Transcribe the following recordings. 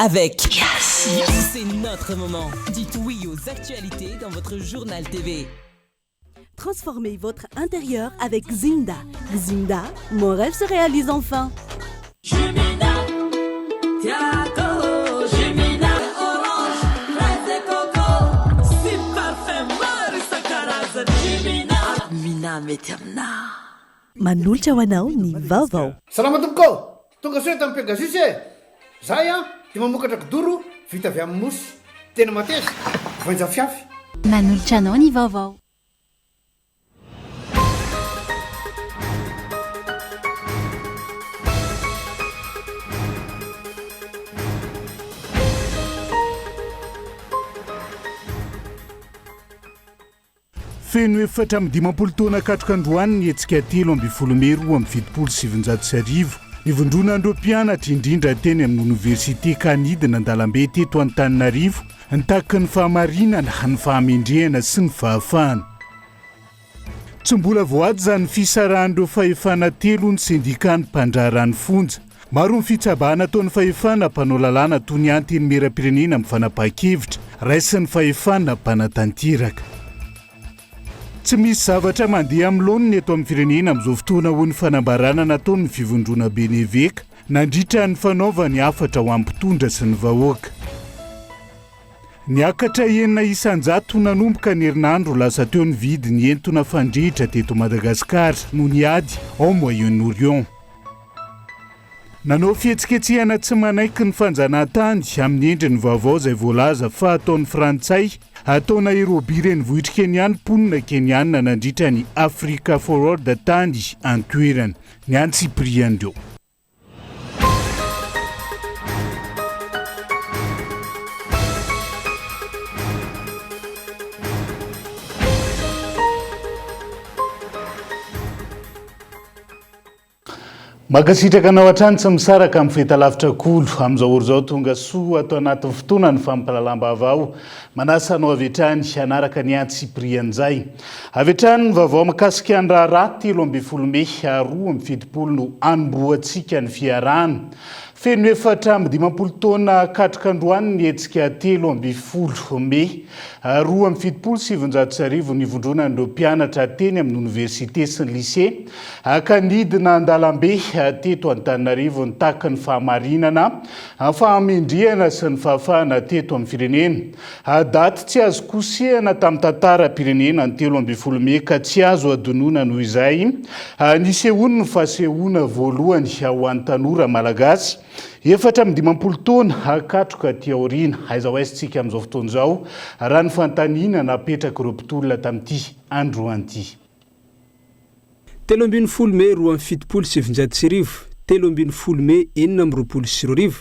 avec Yes. C'est notre moment. Dites oui aux actualités dans votre journal TV. Transformez votre intérieur avec Zinda. Zinda, mon rêve se réalise enfin. Jumina, Tiago, Jumina, orange, fraise et coco, si parfait, Marisa Caraza, Jumina, Mina Metamna. Manolotra ho anao ny vaovao. Salama tompoko, tonga soe tamin'ny Pegasus e. Zahay dia mamokatra kidoro vita avy amin'ny mosy. Tena mateza, voanja fiafy. Manolotra anao ny vaovao. Feno efatra amin'ny 10 taona katroka androany ny hetsika 3 Mey 2027. Nivondronandreo mpianatra indrindra teny amin'ny Université Kanidina Andalambe teto Antananarivo nitaky ny fahamarinana, ny fahamendrehana sy ny fahafahana. Tsy mbola voady zany fisarahan'ireo fahefana 3 ny sindikany mpandrarany fonja. Maro ny fitsabana ataon'ny fahefana mpanao lalàna toy ny anteny meram-pirenena amin'ny fanapahan-kevitra, raisin'ny fahefana mpanatanteraka. Tsy misy zavatra mandeha amin'ny laoniny eto amin'ny firenena amin'izao fotoana ho ny fanambarana nataon'ny fivondrona beneveka nandritra ny fanaovany afatra ho ampitondra sy ny vahoaka. Niakatra enina isan-jato nanomboka ny herinandro lasa teo ny vidiny entona fandrehitra teto Madagasikara no niady ao Moyen-Orient. Nanao fihetsiketsehana tsy manaiky ny fanjanahantany amin'ny endriny vaovao izay voalaza fa ataon'ny Frantsay atao Nairobi renivohitra Keniana mponina Keniana nandritra ny Africa Forward tany antoerana ny antsipriandreo. Makasitraka anao hatrany tsy misaraka amin'ny fahitalavitra kolo amin'izao ora izao tonga soa atao anatin'ny fotoana ny fampalalam-ba avao manasa anao avy hatrany hanaraka ny antsiprian'izay. Avy hatrany ny vaovao mikasika ny raharaha 30 Mey 2020 no anomboantsika ny fiarahana. Feno efatra amin'ny 10 taona katroka androany ny hetsika 30 Mey 2027 nivondronan'ireo mpianatra teny amin'ny Université sy ny lycée Kanidina Andalambe teto Antananarivo nitaky ny fahamarinana, fahamendrehana sy ny fahafahana teto amin'ny firenena. Daty tsy azo kosehana tamin'ny tantaram-pirenena ny 30 Mey ka tsy azo adonona noho izay nisehoany ny fahasehoana voalohany ho an'ny tanora malagasy. Efatra amin'ny 10 taona katroka ty aoriana aiza ho aisintsika amin'izao fotoana izao raha ny fantaniana napetraka ireo mpitolona tamin'ity androany. 30 Mey 2027, 30 Mey 2020,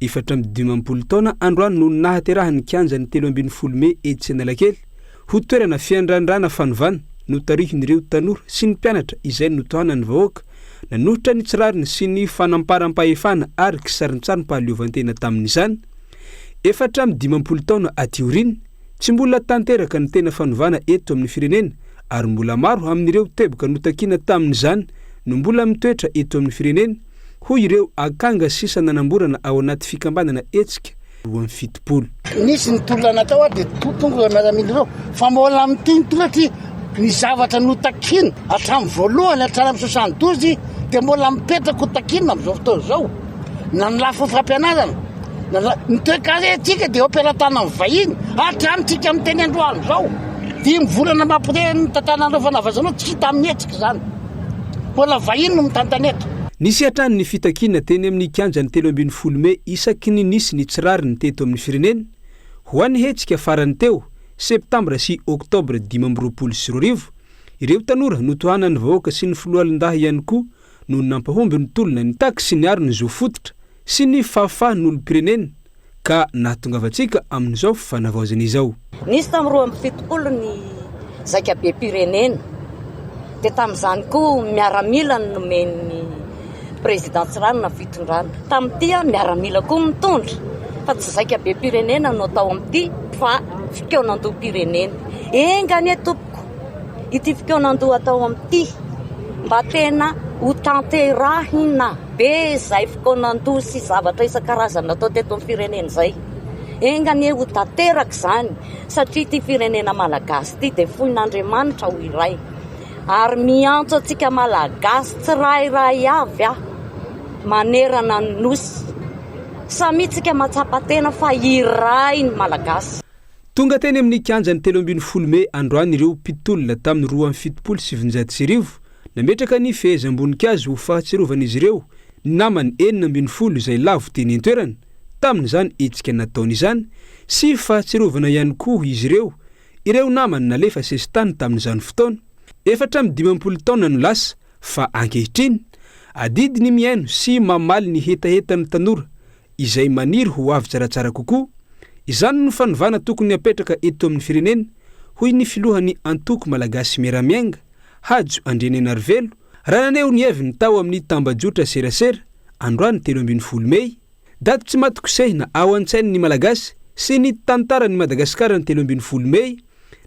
efatra amin'ny 10 taona androany no nahaterahan'ny kianjan'ny 30 Mey etsy Analakely ho toerana fiandrandrana fanovana no tarihin'ireo tanora sy ny mpianatra izay notohanany vahoaka nanohitra ny tsirariny sy ny fanamparam-pahefana ary kisarin-tsarim-pahaleovantena tamin'izany. Efatra amin'ny 10 taona aty aoriana tsy mbola tanteraka ny tena fanovana eto amin'ny firenena ary mbola maro amin'ireo teboka notakiana tamin'izany no mbola mitoetra eto amin'ny firenena hoy ireo akanga sisa nanamborana ao anaty fikambanana etsika 70. Nisy ny tolona natao dia tonga miaramila ireo fa mbola mitiny tolatra ny zavatra notakiana hatramin'ny voalohany hatramin'ny 72 dia mbola mipetraka ho takiana amin'izao fotoana izao na ny lafo fampianarana ny toekare atsika dia operatana amin'ny vahiny hatramintsika miteny androany izao 5 volana mampire ny tantanandreo fanavazanao tsy hita amin'ny hetsika izany mbola vahiny no mitantany eto. Nisy hatrany ny fitakiana teny amin'ny kianjan'ny 30 Mey isaky ny nisy ny tsirariny teto amin'ny firenena ho an'ny hetsika farany teo Septambra sy Oktobra 2020. Ireo tanora notohanany vahoaka sy ny filohalon-daha ihany koa no nampahomby ny tolona ny taky sy ny arony zo fototra sy ny fahafahan'olom-pirenena ka nahatongavantsika amin'izao fanavaozana izao. Nisy tamin'ny 20 ny zakabe pirenena dia tamin'izany koa miaramila no nomen'ny présidence ranona fitondrana. Tamin'ity miaramila koa mitondra fa tsy zakabe pirenena no atao amin'ity fa fikeonandoha-pirenena. Engany tompoko ity fikeonandoha atao amin'ity mba tena ho tanterahina be zay fokoanandoa sy zavatra isan-karazana atao teto amin'ny firenena zay. Engane ho tanteraka zany satria ty firenena malagasy ty de foin'Andriamanitra ho iray. Ary miantso antsika malagasy tsirairay avy manerana ny nosy. Samy tsika matsapa-tena fa iray ny malagasy. Tonga teny amin'ny kianjany 17 Mey androany ireo mpitolona tamin'ny 2709 nametraka ny fehezam-boninkazo ho fahatsiarovan'izy ireo ny namany 470 izay lavo teny an-toerana tamin'izany hetsika nataony izany sy fahatsiarovana ihany koa izy ireo namany nalefa sesitany tamin'izany fotoana 450 taona no lasa fa ankehitriny adidiny miaino sy mamaly ny hetaheta ny tanora izay maniry ho avy tsaratsara kokoa. Izany no fanovana tokony apetraka eto amin'ny firenena hoy ny filohan'ny antoko malagasy miaramianga Hajo Andrianenarivelo raha naneo ny evy ny tao amin'ny tambajotra serasera androany 17 Mey. Daty tsy matokosehina ao an-tsain'ny malagasy sy ny tantaran'ny Madagasikara ny 17 Mey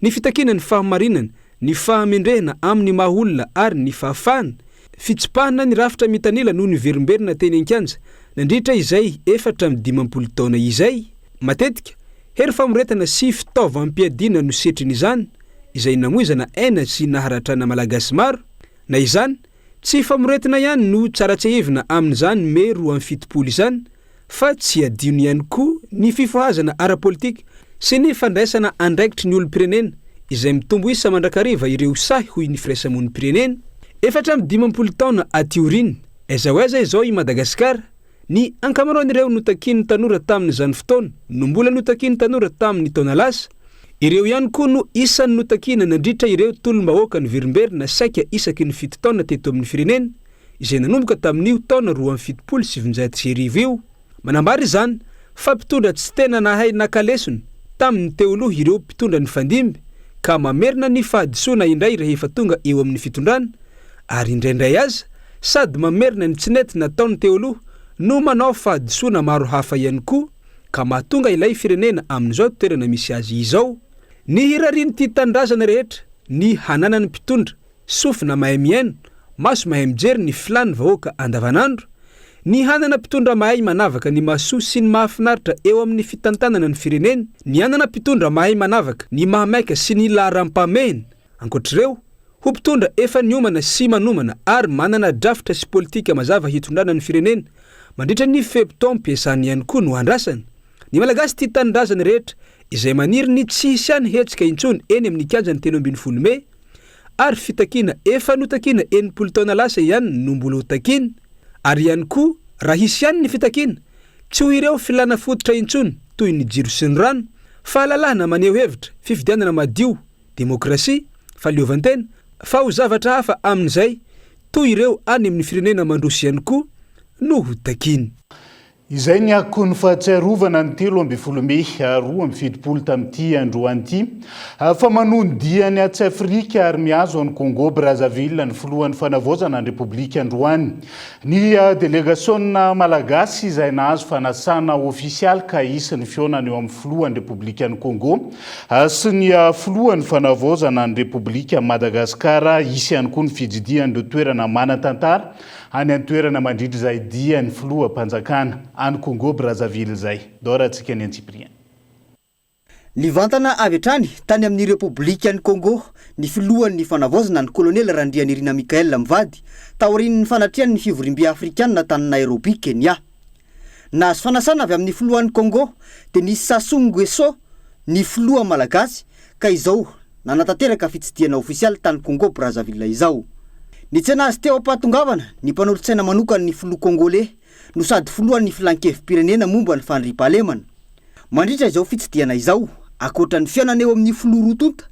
ny fitakinany fahamarinana, ny fahamendrehana amin'ny mahaolona ary ny fahafahana, fitsipahana ny rafitra mitanila noho ny verimberina teny an-kianja nandritra izay 450 taona izay. Matetika hery famoretana sy fitaovam-piadiana no setrin'izany izay namoizana aina sy naharatrana malagasy maro. Na izany tsy famoretana ihany no tsaratsehevina amin'izany Mey 27 izany fa tsy adino ihany koa ny fifohazana ara-politika sy ny fandraisana andraikitry ny olom-pirenena izay mitombo isa mandrakariva ireo sahy hoy ny firaisamon'om-pirenena. 450 taona atioriny aiza izao i Madagasikara ny ankamaroan'ireo notakin'ny tanora tamin'izany fotoana no mbola notakin'ny tanora tamin'ny taona lasa. Ireo ihany koa no isan'ny notakina nandritra ireo tolom-bahoaka ny verimberina saika isaky ny 7 taona teto amin'ny firenena izay nanomboka tamin'io taona 2709 io. Manambara izany fa mpitondra tsy tena nahay nakalesona tamin'ny teoloha ireo mpitondra ny fandimby ka mamerina ny fahadisoana indray rehefa tonga eo amin'ny fitondrana ary indraindray aza sady mamerina ny tsinety nataon'ny teoloha no manao fahadisoana maro hafa ihany koa ka mahatonga ilay firenena amin'izao toerana misy azy izao. Ny hirariny ty tandrazana rehetra ny hananany mpitondra sofina mahay miaino, maso mahay mijery ny filany vahoaka andavanandro, ny hanana mpitondra mahay manavaka ny mahasoa sy ny mahafinaritra eo amin'ny fitantanana ny firenena, ny hanana mpitondra mahay manavaka ny mahamaika sy ny laharam-pamehana. Ankoatr'ireo ho mpitondra efa niomana sy manomana ary manana drafitra sy politika mazava hitondrana ny firenena mandritra ny febtaona ampiasany ihany koa no andrasana. Ny malagasy ty tanindrazana rehetra izay maniry ny tsy hisy any hetsika intsony eny amin'ny kianjany 17 Mey ary fitakina efa notakina 80 taona lasa ihany no mbola hotakina ary ihany koa raha hisy ihany ny fitakina tsy ho ireo filana fototra intsony toy ny jiro sy ny rano, fahalalahana maneho hevitra, fifidianana madio, demokrasia, fahaleovantena, fa ho zavatra hafa amin'izay toy ireo any amin'ny firenena mandroso ihany koa no hotakina. Izay ny akony fahatsiarovana ny 17 Mey 2020 tamin'ity androany ity fa manondia ny Atsy-Afrika ary mihazo ny Congo Brazzaville ny filohan'ny fanavaozana ny Repoblika androany. Ny delegasiona malagasy izay nahazo fanasana ofisialy ka isan'ny fionany eo amin'ny filohan'ny Repoblika ny Congo sy ny filohan'ny fanavaozana ny Repoblika Madagasikara isy ihany koa ny fijidian'ireo toerana manan-tantara any an-toerana mandritra izay dia ny filoham-panjakana any Congo Brazzaville zay. Dora antsika ny Antsiprian. Nivantana avy hatrany tany amin'ny Repoblika ny Congo ny filohan'ny fanavaozana ny kolonely Randrianirina Mikael Mivady taorian'ny fanatrian'ny fivoriam-bia afrikanina tany Nairobi, Kenya. Nahazo fanasana avy amin'ny filohan'ny Congo dia nisy Sassou Nguesso ny filoha malagasy ka izao nanatanteraka fitsidiana ofisialy tany Congo Brazzaville izao. Ny tsena azy teo ampatongavana ny mpanolotsaina manokana ny filoha Congolais no sady filohan'ny filankevim-pirenena momba ny fandriam-pahalemana. Mandritra izao fitsidiana izao akoatra ny fiainana eo amin'ny filoha rotonta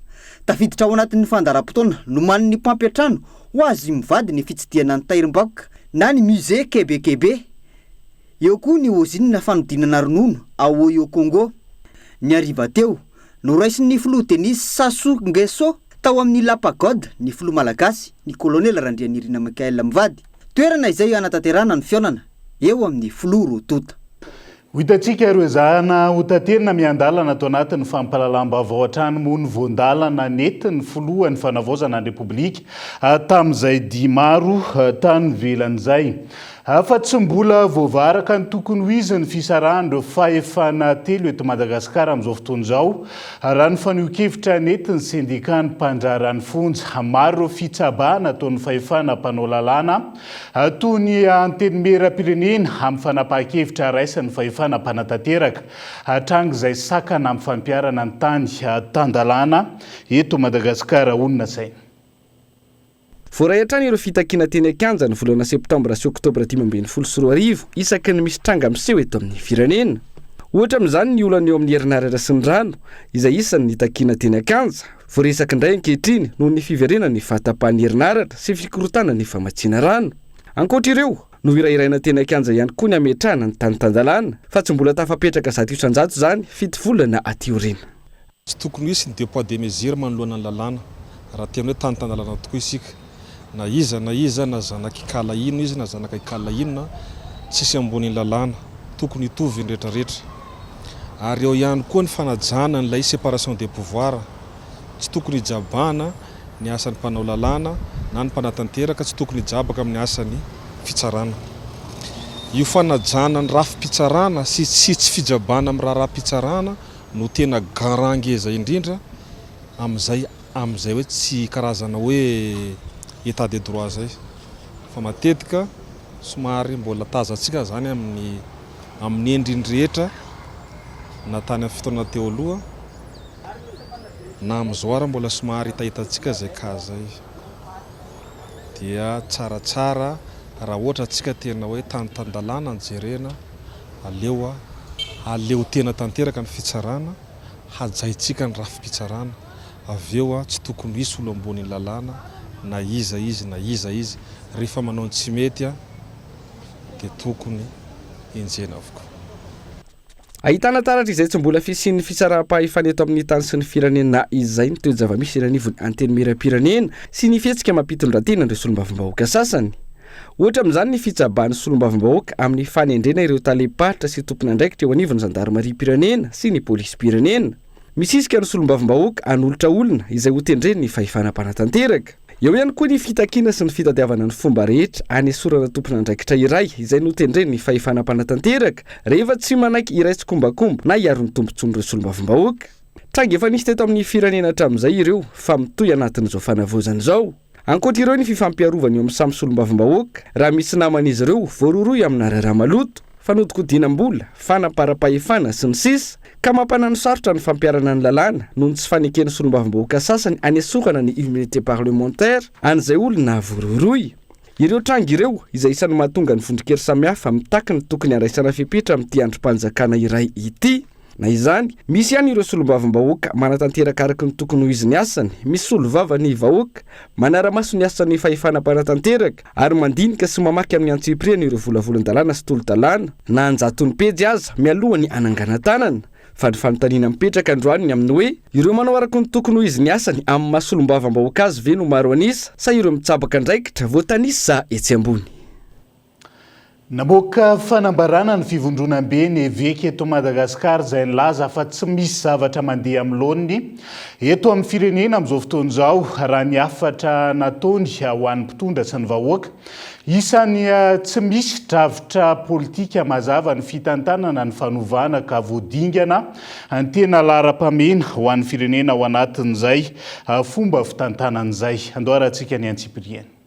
tafiditra ao anatin'ny fandaram-potoana no man'ny mpampiatrano ho azy mivady ny fitsidiana ny Tairimbaoka na ny musée Kebekebe. Eo koa ny ozinina fanodinana ronono ao Oyo Congo. Ny ariva teo no raisin'ny filoha Denis Sassou Nguesso tao amin'ny La Pagode ny filoha malagasy ny kolonely Randrianirina Mikael Mivady. Toerana izay anatanterana ny fionana eo amin'ny filoha rotonta. Hitantsika ireo zahana hotanterina miandalana ato anatin'ny fampalalam-baovao hatrany moa ny voandalana nentin'ny filohan'ny fanavaozana ny repoblika tamin'izay dia maro tany velan'izay. Fa tsy mbola voavaraka ny tokony ho izy ny fisarahana fahefana telo eto Madagasikara amin'izao fotoana izao raha ny faneho-kevitra nentin'ny sendikany mpandrarany fonja. Maro ireo fitsabana ataon'ny fahefana mpanao lalàna toy ny antenimera-pirenena amin'ny fanapahan-kevitra raisan'ny fahefana mpanatanteraka hatranga izay sakana amin'ny fampiarana ny tany tan-dalàna eto Madagasikara onona saina. Voaray hatrany ireo fitakiana teny Akanja ny volana septambra sy oktobra 2024 isaky ny misy tranga miseho eto amin'ny firenena. Ohatra amin'izany ny olana eo amin'ny herinaratra sy ny rano izay isan'ny hitakiana teny Akanja. Voaresaka indray ankehitriny noho ny fiverenana ny fahatapahan'ny herinaratra sy fikorotana ny famatsiana rano. Ankoatra ireo no hirairaina teny Akanja ihany koa ny ametrahana ny tany tan-dalàna fa tsy mbola tafapetraka zato isan-jato izany fito volana aty aoriana. Tsy tokony hisy ny deux poids deux mesures manoloana ny lalàna raha tena hoe tany tan-dalàna tokoa isika. Na iza na zanaka ikala ino izy na zanaka ikala ino na tsisy ambony lalàna tokony hitovy ny rehetrarehetra. Ary eo ihany koa ny fanajana n'ilay séparation des pouvoirs. Tsy tokony hijabana ny asan'ny mpanao lalàna na ny mpanatanteraka, tsy tokony hijabaka amin'ny asan'ny fitsarana. Io fanajana ny rafi-pitsarana sy tsy fijabana amin'ny raha-pitsarana no tena garangeza indrindra amin'izay hoe tsy karazana hoe état de droit zay. Fa matetika somary mbola tazantsika zany amin'ny endriny rehetra na tany amin'ny fotoana teo aloha na amin'izao ara mbola somary hitantsika zay ka zay. Dia tsaratsara raha ohatra antsika tena hoe tan-dalàna anjerena aleo tena tanteraka ny fitsarana, hajaitsika ny rafi-pitsarana. Aveo tsy tokony hisy olo ambony lalàna na iza izy rehefa manao ny tsy mety dia tokony enjena avokoa. Ahitana taratra izay tsy mbola fisian'ny fisaraha-pahefana eto amin'ny tany sy ny firenena izay ny toe-java-misy iranivon'ny antenimera-pirenena sy ny fihetsika mampitondran-tena ireo solombavambahoaka sasany. Ohatra amin'izany ny fitsabany solombavambahoaka amin'ny fanendrena ireo taleparitra sy tompony andraikitra eo anivon'ny zandarmaria-pirenena sy ny polisy-pirenena. Misisika ny solombavambahoaka anolotra olona izay ho tendreny ny fahefana mpanatanteraka. Eo ihany koa ny fitakiana sy ny fitadiavana ny fomba rehetra anesorana tompony andraikitra iray izay no tendreny ny fahefana mpanatanteraka rehefa tsy manaiky iray tsy kombakomba na hiaro ny tompontson'ireo solombavambahoaka. Tranga efa nisy teto amin'ny firenena hatramin'izay ireo fa mitohy anatin'izao fanavozana izao. Ankoatra ireo ny fifampiarovana eo amin'ny samy solombavambahoaka raha misy naman'izy ireo voaroroy amina raharaha maloto, fanodiko-dinam-bola, fanaparam-pahefana sy ny sisa ka mampanano sarotra ny fampiarana ny lalàna noho ny tsy faneken'ny solombavambahoaka sasany anesorana ny immunité parlementaire an'izay olona voaroroy. Ireo tranga ireo izay isan'ny mahatonga ny vondronkely samihafa mitaky ny tokony handraisana fepetra amin'ity androm-panjakana iray ity. Na izany, misy ihany ireo solombavambahoaka manatanteraka araka ny tokony ho izy ny asany, misy solovava ny vahoaka, manara-maso ny asan'ny fahefana mpanatanteraka ary mandinika sy mamaky amin'ny antsiprihana ireo volavolan-dalàna sy tolo-dalàna na anjaton'ny pejy aza mialohany anangana-tanana. Fa ny fanontaniana mipetraka androany amin'ny hoe ireo manao araka ny tokony ho izy ny asany amin'ny maha-solombavambahoaka azy ve no maro anisa sa ireo mitsabaka andraikitra voatanisa etsy ambony. Namoaka fanambarana ny fivondronam-be ny evêque eto Madagasikara izay nilaza fa tsy misy zavatra mandeha amin'ny laoniny eto amin'ny firenena amin'izao fotoana izao raha ny afatra nataony ho an'ny mpitondra sy ny vahoaka. Isany tsy misy dravitra politika mazava ny fitantanana ny fanovana ka voadingana ny tena lara-pamena ho an'ny firenena ao anatin'izay fomba fitantanan'izay. Andoharantsika ny Antsipriana.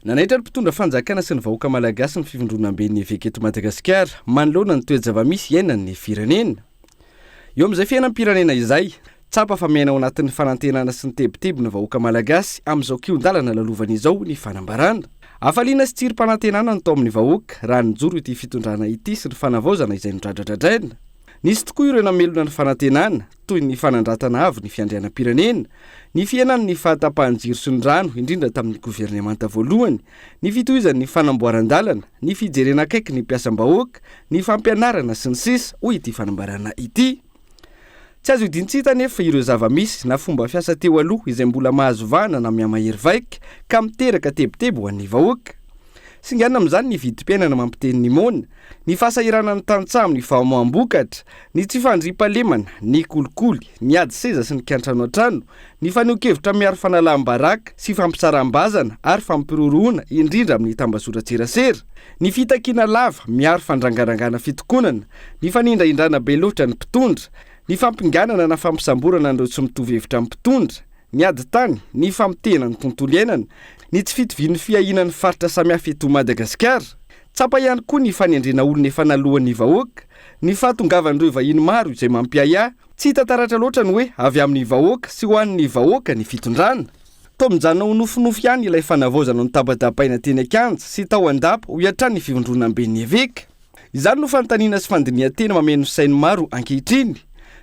Nanaitra ny mpitondra fanjakana sy ny vahoaka malagasy ny fivondronam-be ny evêque eto Madagasikara manoloana ny toe-java-misy iainan'ny firenena. Eo amin'izay fiainam-pirenena izay, tsapa fa miaina ao anatin'ny fanantenana sy ny tebiteby ny vahoaka malagasy amin'izao kiondalana lalovana izao ny fanambarana. Afaliana sy tsirim-panantenana ny tao amin'ny vahoaka raha nijoro ity fitondrana ity sy ny fanavaozana izay nodradradradraina. Nisy tokoa ireo namelona ny fanantenana toy ny fanandratana avo ny fiandrianam-pirenena, ny fiainan'ny fahatapahan-jiro sy ny rano indrindra tamin'ny governemanta voalohany, ny fitohizan'ny fanamboaran-dalana, ny fijerena akaiky ny mpiasam-bahoaka, ny fampianarana sy ny sisa hoy ity fanambarana ity. Tsy azo idintsita nefa ireo zava-misy na fomba fiasa teo aloha izay mbola mahazo vahana na miamahery vaika ka miteraka tebitebo ho an'ny vahoaka. Singana amin'izany ny vidim-piainana mampiteny ny mona, ny fahasahirana ny tantsaha amin'ny famoambokatra, ny tsy fandriam-pahalemana, ny kolikoly, ny ady seza sy ny kiantrano an-trano, ny faneho-kevitra miaro fanalam-baraka sy fampisaram-bazana ary fampiroroana indrindra amin'ny tambazotran-tserasera, ny fitakiana lava miaro fandrangarangana fitokonana, ny fanindraindrana be loatra ny mpitondra, ny fampinganana na fampisamborana an'ireo tsy mitovy hevitra amin'ny mpitondra, ny ady tany, ny famitehana ny tontolo iainana, ny tsy fitovian'ny fiahinan'ny faritra samihafa eto Madagasikara. Tsapa ihany koa ny fanendrena olona efa nalohan'ny vahoaka, ny fahatongavan'ireo vahiny maro izay mampiaya, tsy hita taratra loatra ny hoe avy amin'ny vahoaka sy ho an'ny vahoaka ny fitondrana. Toa mijanona ho nofinofy ihany ilay fanavozana ny tabatapaina teny Akanja sy tao an-dapa ho iatrany ny fivondrona ben'ny eveka. Izany no fanontaniana sy fandinihan-tena mameno sainy maro ankehitriny.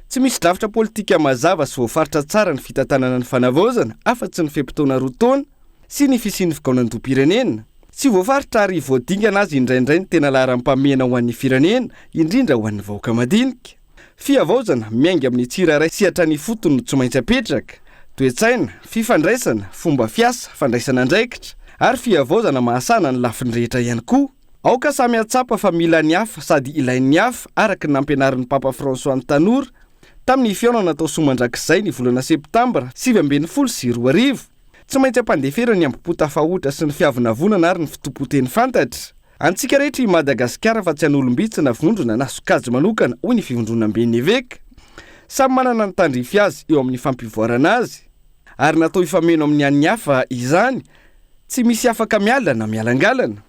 Tsy misy drafitra politika mazava sy voafaritra tsara ny fitantanana ny fanavozana afa-tsy ny fepitona roa taona sy ny fisian'ny fikaonan-doha-pirenena. Tsy voafaritra ary voadingana azy indraindray ny tena laharam-pamena ho an'ny firenena, indrindra ho an'ny vahoaka madinika. Fiavaozana miainga amin'ny tsirairay sy hatrany fotony no tsy maintsy apetraka. Toe-tsaina, fifandraisana, fomba fiasa, fandraisana andraikitra, ary fiavaozana mahasana ny lafiny rehetra ihany koa. Aoka samy atsapa fa mila ny hafa sady ilain'ny hafa araka ny nampianarin'ny Papa François ny tanora tamin'ny fiaonana tao Somandrakizay ny volana Septambra 2012. Tsy maintsy ampandeferana ny ambopota-fahotra sy ny fiavonavonana ary ny fitopo-teny fantatra. Antsika rehetra i Madagasikara fa tsy an'olombitsina vondrona na sokajy manokana hoy ny fivondrona ben'ny eveka. Samy manana ny tandrify azy eo amin'ny fampivoarana azy. Ary natao ifameno amin'ny an'ny hafa izany, tsy misy afaka miala na mialangalana.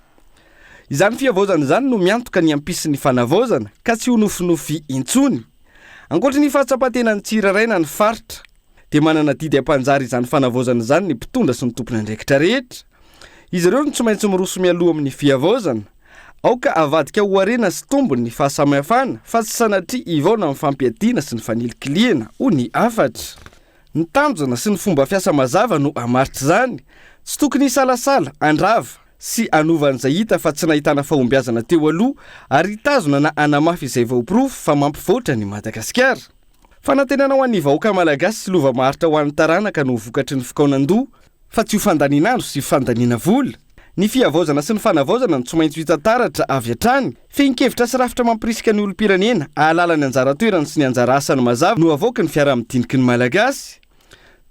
Izany fiavaozana izany no miantoka ny ampisin'ny fanavozana ka tsy ho nofinofy intsony. Ankoatra ny fahatsapatena ny tsirairay na ny faritra, dia manana didy ampanjary izany fanavozana izany ny mpitondra sy ny tompona andraikitra rehetra. Izy ireo no tsy maintsy miroso mialoha amin'ny fiavaozana. Aoka avadika ho arena sy tombony ny fahasamihafana fa tsy sanatria ivaona amin'ny fampiadiana sy ny fanilikiliana ho ny afatra. Ny tanjona sy ny fomba fiasa mazava no hamaritra izany. Tsy tokony hisalasala, andrava sy anovan'izay hita fa tsy nahitana fahombiazana teo aloha ary hitazona na anamafy izay vaopirofo fa mampivoatra ny Madagasikara. Fanantenana ho an'ny vahoaka malagasy sy lova maharitra ho an'ny taranaka no vokatry ny fikaonan-doha fa tsy ho fandanian'andro sy fandaniana vola. Ny fiavaozana sy ny fanavaozana no tsy maintsy hita taratra avy hatrany. Fehin-kevitra sy rafitra mampirisika ny olom-pirenena ahalala ny anjara toerany sy ny anjara asany mazava no avoaka ny fiara-midiniky ny malagasy.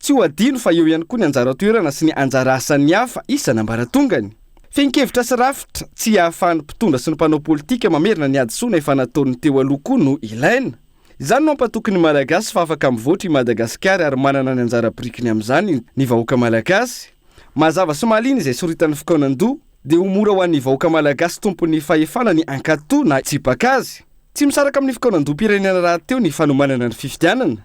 Tsy ho adino fa eo ihany koa ny anjara toerana sy ny anjara asan'ny hafa isan'ambaratongany. Fehin-kevitra sy rafitra tsy hahafahan'ny mpitondra sy ny mpanao politika mamerina ny adisoana efa nataony teo aloha koa no ilaina. Izany no ampatoky ny malagasy fa afaka mivoatra i Madagasikara ary manana ny anjara pirikiny amin'izany ny vahoaka malagasy. Mazava sy mahaliana izay soritan'ny fikaonan-doha dia ho mora ho an'ny vahoaka malagasy tompon'ny fahefana ny ankatoa na tsipaka azy. Tsy misaraka amin'ny fikaonan-doha-pirenena rahateo ny fanomanana ny fifidianana.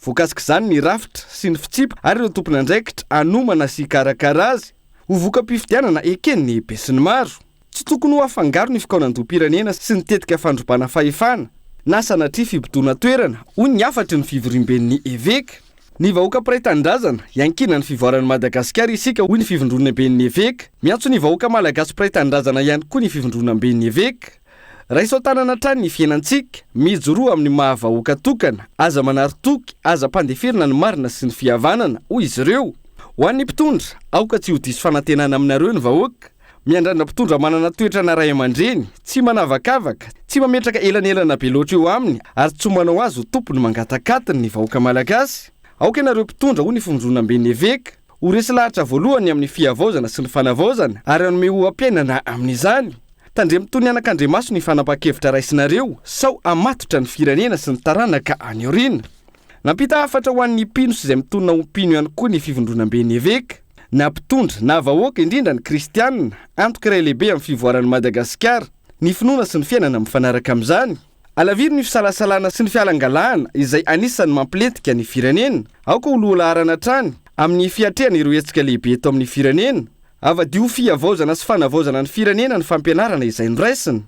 Voakasika izany ny rafitra sy ny fitsipa ary ireo tompona andraikitra anomana sy karakara azy. Ho voka-pifidianana ekeny ny be sy ny maro. Tsy tokony ho afangaro ny fikaonan-doha-pirenena sy ny tetika fandrombana fahefana na sanatria fibodona toerana hoy ny afatry ny fivorim-ben'ny eveka. Ny vahoaka piray-tandrazana iankina ny fivoaran'ny Madagasikara isika hoy ny fivondrona ben'ny eveka. Miantso ny vahoaka malagasy piray-tandrazana ihany koa ny fivondrona ben'ny eveka. Raisao tanana hatrany ny fiainantsika, mijoroa amin'ny mahavahoaka tokana, aza manaritoky, aza pandeferina ny marina sy ny fihavanana hoy izy ireo. Ho an'ny mpitondra, aoka tsy ho diso fanantenana aminareo ny vahoaka. Miandrana mpitondra manana toetra na ray aman-dreny, tsy manavakavaka, tsy mametraka elanelana be loatra eo aminy ary tsy manao azy ho tompony mangatakatiny ny vahoaka malagasy. Aoka ianareo mpitondra hoy ny fivondrona ben'ny eveka. Ho resy lahatra voalohany amin'ny fiavaozana sy ny fanavaozana ary hanome ho ampiainana amin'izany. Tandremo-tony anak'Andriamaso ny fanapa-kevitra raisinareo sao amatotra ny firenena sy ny taranaka any aoriana. Nampita hafatra ho an'ny mpino sy izay mitonona ho mpino ihany koa ny fivondrona ben'ny eveka. Na mpitondra na vahoaka indrindra ny kristianina antoka iray lehibe amin'ny fivoaran'ny Madagasikara, ny finoana sy ny fiainana mifanaraka amin'izany. Alaviry ny fisalasalana sy ny fialangalahana izay anisan'ny mampiletika ny firenena. Aoka ho lohalarana hatrany amin'ny fiatrehana ireo hetsika lehibe eto amin'ny firenena. Avadio fiavaozana sy fanavaozana ny firenena ny fampianarana izay noraisina.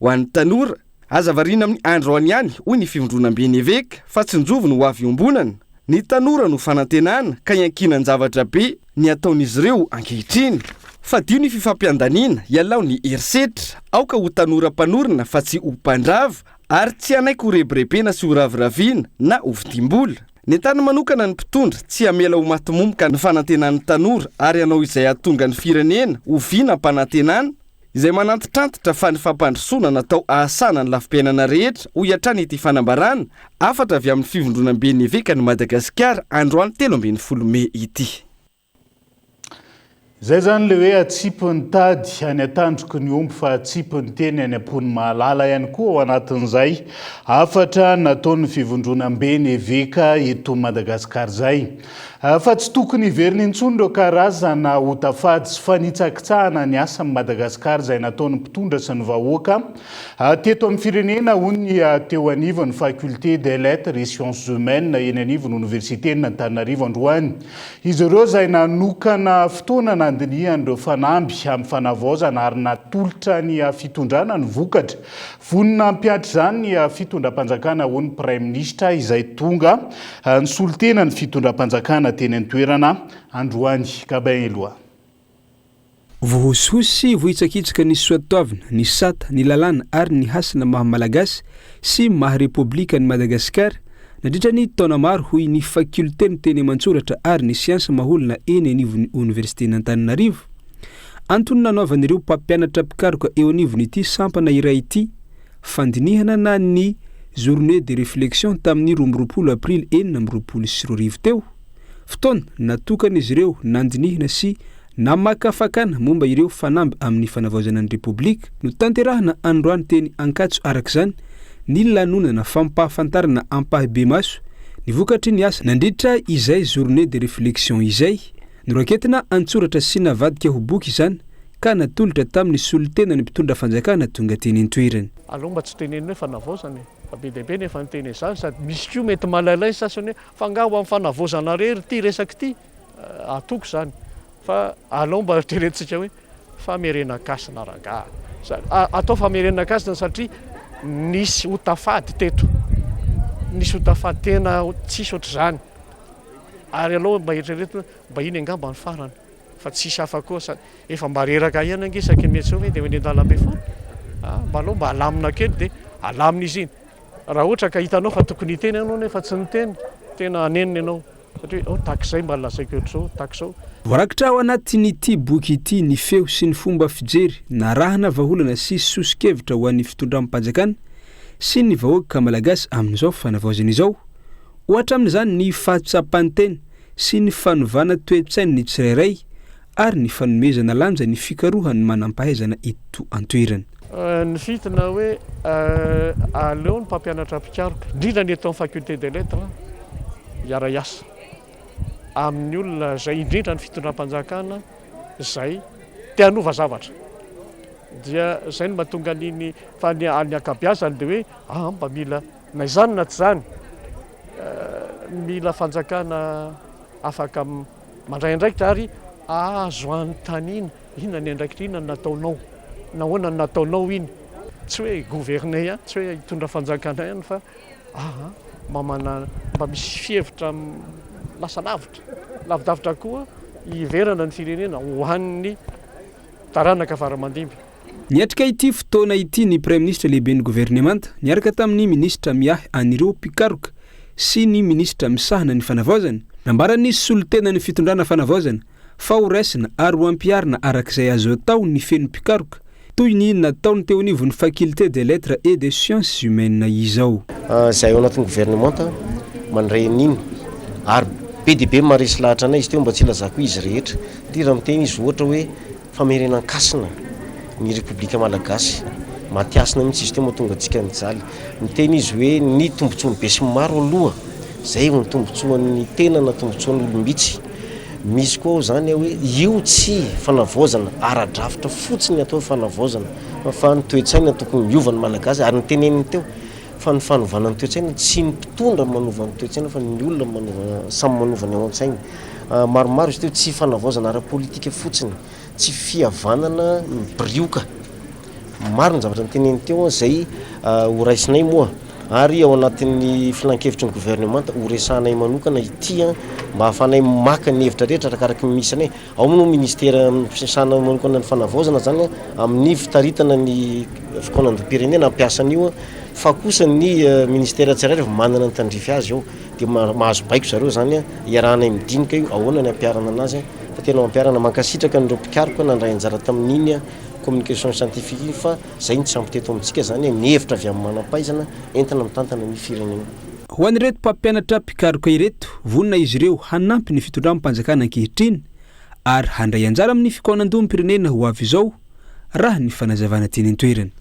Ho an'ny tanora, aza variana amin'ny androany ihany hoy ny fivondrona ben'ny eveka fa tsy njovony ho avy ombonana. Ny tanora no fanantenana ka iankinan zavatra be ny ataon'izy ireo ankehitriny. Fadio ny fifampiandaniana, ialao ny herisetra, aoka ho tanora mpanorina fa tsy ho mpandrava ary tsy anaiky ho rebirebena sy ho raviraviana na ho vidim-bola. Ny tany manokana ny mpitondra tsy hamela ho matomomboka ny fanantenan'ny tanora ary ianao izay hahatonga ny firenena ho viana mpanantenana, izay manantitrantitra fa ny fampandrosoana natao ahasana ny lafi-piainana rehetra ho iatrany ity fanambarana afatra avy amin'ny fivondronam-be neveka ny Madagasikara androany 13 Mey ity. Zay zany le hoe atsipony tady any atandroko ny omby fa atsipony teny any ampony mahalala ihany koa ao anatin'izay afatra nataon'ny fivondronam-be neveka eto Madagasikara zay. Fa tsy tokony hiverina intsony ireo karazana hotafady sy fanitsakitsahana ny asa amin'ny Madagasikara izay nataon'ny mpitondra sy ny vahoaka teto amin'ny firenena hoy ny teo anivon'ny faculté des lettres et sciences humaines eny anivon'ny universitény Antananarivo androany. Izy ireo izay nanokana fotoana nandinihan'ireo fanamby amin'ny fanavaozana ary natolotra ny fitondrana ny vokatra. Vonina mpiatra izany ny fitondram-panjakana hoy ny Prime Ministre izay tonga nisolitena ny fitondram-panjakana teny an-toerana androany Kabay eloha. Vohososy vohitsakitsaka ny soatoavina, ny sata, ny lalàna ary ny hasina maha malagasy sy maha repoblika ny Madagasikara nandritra ny taona maro hoy ny fakulté ny teny mantsoratra ary ny siansa maholona eny anivon'ny universitény Antananarivo. Antony nanaovan'ireo mpampianatra mpikaroka eo anivon'ity sampana iray ity fandinihana na ny journée de réflexion tamin'ny 12 Aprily 2024 teo. Fotoana natokana izy ireo nandinihana sy namakafakana momba ireo fanamby amin'ny fanavaozana ny Repoblika no tanterahana androany teny Ankatso arak'izany ny lanonana fampahafantarana ampahibe maso ny vokatry ny asa nandritra izay journée de réflexion izay noraketina antsoratra sy navadika ho boky izany ka natolotra tamin'ny solitena ny mpitondra fanjakana tonga teny an-toerany. Aloha mba tsy teneny hoe fanavaozana fa be dia be nefa nyteny izany sady misy koa mety malailay sasany hoe fangaho amin'ny fanavaozana rery ty resaka ty atoko izany fa aloha mba terentsika hoe famerenan-kasina rangaha atao famerenan-kasina satria nisy hotafady teto, nisy hotafady tena tsisy ohatr'izany ary aloha mba eritreretina mba iny angamba ny farany fa tsisy hafa koa sady efa mba reraka ihany angisaky metsy hoe dia an-dalambe foana mba aloha mba alamina kely dia alamina izy iny raha ohatra ka hitanao fa tokony hiteny ianao nefa tsy niteny tena anenina ianao satria takizay mba lasaiko ohatr'izao takizao. Voarakitra ao anatin'ity boky ity ny feo sy ny fomba fijery narahana vaholana sy sosikevitra ho an'ny fitondram-panjakana sy ny vahoaka malagasy amin'izao fanavaozana izao. Ohatra amin'izany ny fahatsapany teny sy ny fanovana toe-tsainy ny tsirairay ary ny fanomezana lanja ny fikarohany manam-pahaizana eto an-toerana. Ny fitina hoe aleo ny mpampianatra mpikaroka indrindra ny eto amin'ny faculté des lettres hiara iasa amin'ny olona izay indrindra ny fitondram-panjakana izay te hanova zavatra dia izay no mahatonga an'iny fa ny ankabeazany dia hoe mba mila na izany na tsy izany mila fanjakana afaka mandray andraikitra ary azo antanina inona ny andraikitra inona ny nataonao na hoana ny nataonao iny tsy hoe gouverner tsy hoe hitondra fanjakana ihany fa mba misy fihevitra lasa lavidavitra koa hiverana ny firenena ho an'ny taranaka faramandimby. Niatrika ity fotoana ity ny Prime Ministre lehiben'ny gouvernemanta niaraka tamin'ny ministra miahy an'ireo mpikaroka sy ny ministra misahana ny fanavaozana nambarany solitena ny fitondrana fanavaozana fa ho raisina ary ho ampiarina arak'izay azo atao ny feno mpikaroka toy ny nataony teo anivon'ny faculté des lettres et des sciences humaines izao. Izay ao anatin'ny gouvernemanta mandray an'iny ary be dia be maharesy lahatra anay izy teo mba tsy ilazako izy rehetra dia raha miteny izy ohatra hoe famerenan-kasina ny Repoblika Malagasy matiasina mihitsy izy teo mahatonga antsika mijaly miteny izy hoe ny tombontsoany be sy maro aloha izay ny tombontsoan'ny tena na tombontsoan'ny olombitsy misy koa zany hoe io tsy fanavaozana ara-drafitra fotsiny atao fanavaozana fa ny toe-tsaina tokony miova ny Malagasy ary ny teneniny teo fa ny fanovana ny toe-tsaina tsy ny mpitondra manova ny toe-tsaina fa ny olona samy manova ny ao an-tsaina maromaro izy teo tsy fanavaozana ara-politika fotsiny tsy fihavanana mibrioka maro ny zavatra ny teneniny teo izay ho raisinay moa ary ao anatin'ny filan-kevitry ny gouvernemanta ho resanay manokana ity mba hafanay maka ny hevitra rehetra arakaraky misy anay ao moa ministera fisasana manokana ny fanavaozana zany amin'ny fitaritana ny fikonam-pirenena ampiasa an'io fa kosa ny ministera tsirairay manana ny tandrify azy ao dia mahazo baiko zareo zany iarahanay midinika io ahoana ny ampiarana anazy fa tena ampiarana mankasitraka nireo mpikaroka nandray anjara tamin'iny communication scientifique iny fa zay ny tsy ampiteto amintsika zany hoe mihevitra avy amin'ny manam-pahaizana entina mitantana ny firenena. Ho an'ireto mpampianatra mpikaroka ireto, vonona izy ireo hanampy ny fitondram-panjakana ankehitriny ary handray anjara amin'ny fikaonan-doham-pirenena ho avy izao raha ny fanazavana teny an-toerana.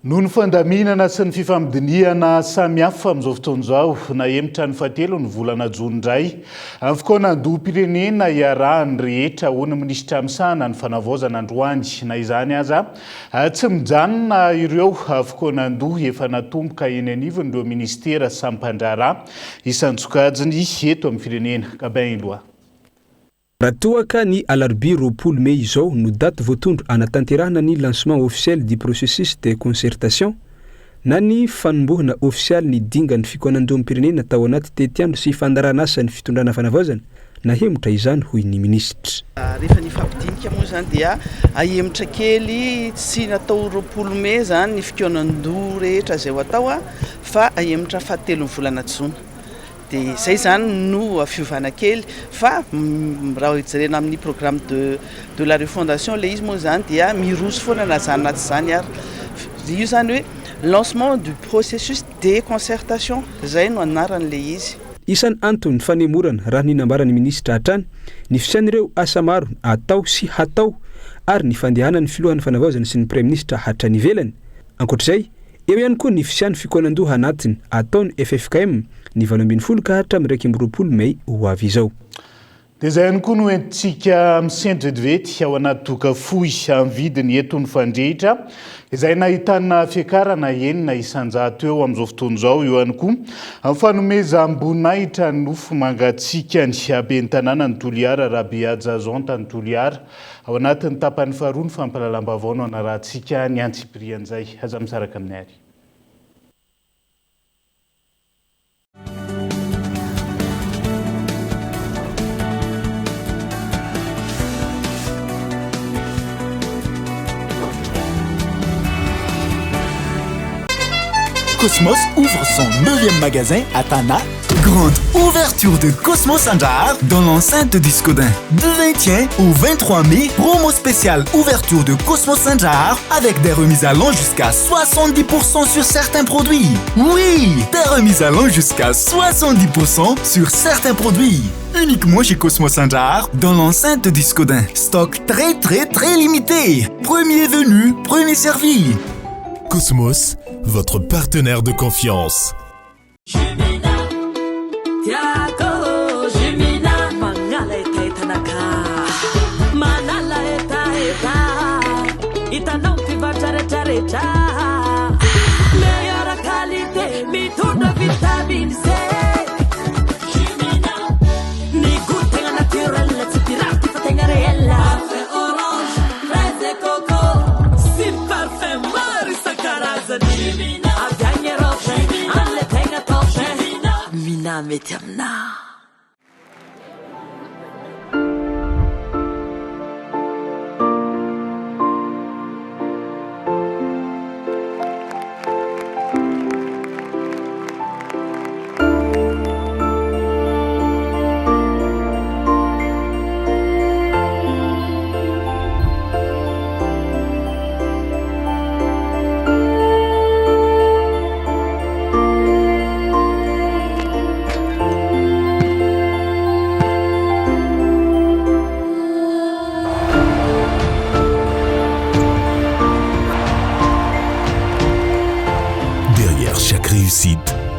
Noho ny fandaminana sy ny fifamidiniana samihafa amin'izao fotoana izao, nahemitra ny fahatelo ny volana Jona indray amin'ny fikaonan-doham-pirenena iarahany rehetra hono minisitra amisahana ny fanavaozana androany. Na izany aza tsy mijanona ireo fikaonan-doha efa natomboka eny anivony ireo ministera samy mpandraharaha isan-tsokajiny eto amin'ny firenena. Kabin loa. Raha toaka ny alarobia 20 Mey izao no daty voatondro anatanterahana ny lancement officiel du processus de concertation na ny fanombohana official ny dingan'ny fikaonan-doham-pirenena tao anaty tetiandro sy fandarana asa ny fitondrana fanavaozana na hemotra izany hoy ny ministra. Rehefa ny fampidinika moa zany dia ahemotra kely tsy natao 20 Mey zany ny fikaonan-doha rehetra zay ho atao fa ahemotra fahatelo ny volana Jona. Dia zay zany no fiovana kely fa raha hijerena amin'ny programme de la refondation le izy moa zany dia miroso foana nazany naty zany ary io zany hoe lancement du processus de concertation zay no anaran'le izy. Isan'ny antony fanemorana raha ny nambaran'ny ministra hatrany ny fisain'ireo asa maro atao sy hatao ary ny fandehanan'ny filohan'ny fanavaozana sy ny prime ministra hatrany ivelany. Ankoatr'izay, eo ihany koa ny fisian'ny fikaonan-doha anatiny ataony FFKM ny 20 ka hatramin'ny 20 Mey ho avy izao. Dia zay ihany koa no entintsika misenjvedivety ao anaty doka fohy amin'ny vidiny eto ny fandrehitra izay nahitana fiakarana enina isan-jato eo amin'izao fotoana izao. Eo ihany koa amin'ny fanomezam-boninahitra ny nofo mangatsiaka ny aben'ny tanàna ny Toliara Rabeaja Zonta ny Toliara ao anatin'ny tapany faharoa ny fampalalam-baovao no anarahantsika ny antsiprian'izay. Aza misaraka amin'ny ary. Cosmos ouvre son 9e magasin à Tana. Grande ouverture de Cosmos Sandjar dans l'enceinte du Scodin. Du 21 au 23 mai, promo spéciale ouverture de Cosmos Sandjar avec des remises allant jusqu'à 70% sur certains produits. Oui, des remises allant jusqu'à 70% sur certains produits. Uniquement chez Cosmos Sandjar dans l'enceinte du Scodin. Stock très limité. Premier venu, premier servi. Cosmos, votre partenaire de confiance. Mety amina.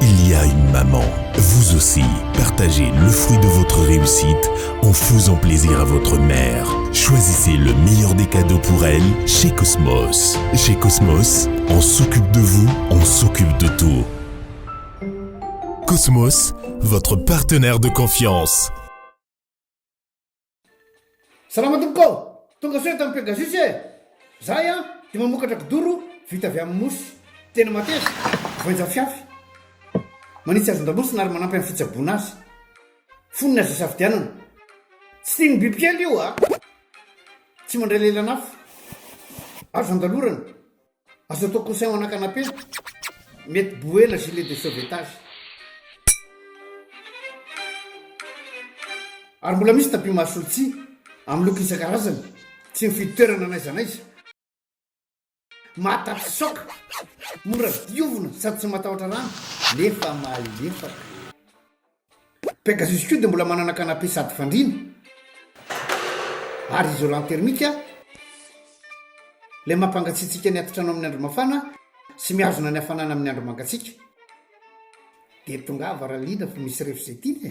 Il y a une maman. Vous aussi, partagez le fruit de votre réussite en faisant plaisir à votre mère. Choisissez le meilleur des cadeaux pour elle chez Cosmos. Chez Cosmos, on s'occupe de vous, on s'occupe de tout. Cosmos, votre partenaire de confiance. Salama tompoko, tonga soa tamin'ny Pegasus e. Zahay dia mamokatra kidoro vita avy amin'ny mosy. Tena mateza, voenja fiafy. Manitsy azon-damosina ary manampy amin'ny fitsaboana azy. Fonina azy safidianana. Tsy tiany bibikely io tsy mandray lelana hafa. Azo andalorana. Azo atao conseil anan-canapé. Mety boela gilet de sauvetage. Ary mbola misy tapis mahasolo tsihy amin'ny loko isan-karazany. Tsy mifidy toerana n'aiza n'aiza. matapisoka mora diovina sady tsy matahotra rano nefa malefaka Pegasus dia mbola manana kanapé sady fandrina ary isolant thermique le mampangatsiatsika ny atotrano amin'ny andro mafana sy miazona ny hafanana amin'ny andro mangatsiaka dia tonga avaraliana fa misy refzetine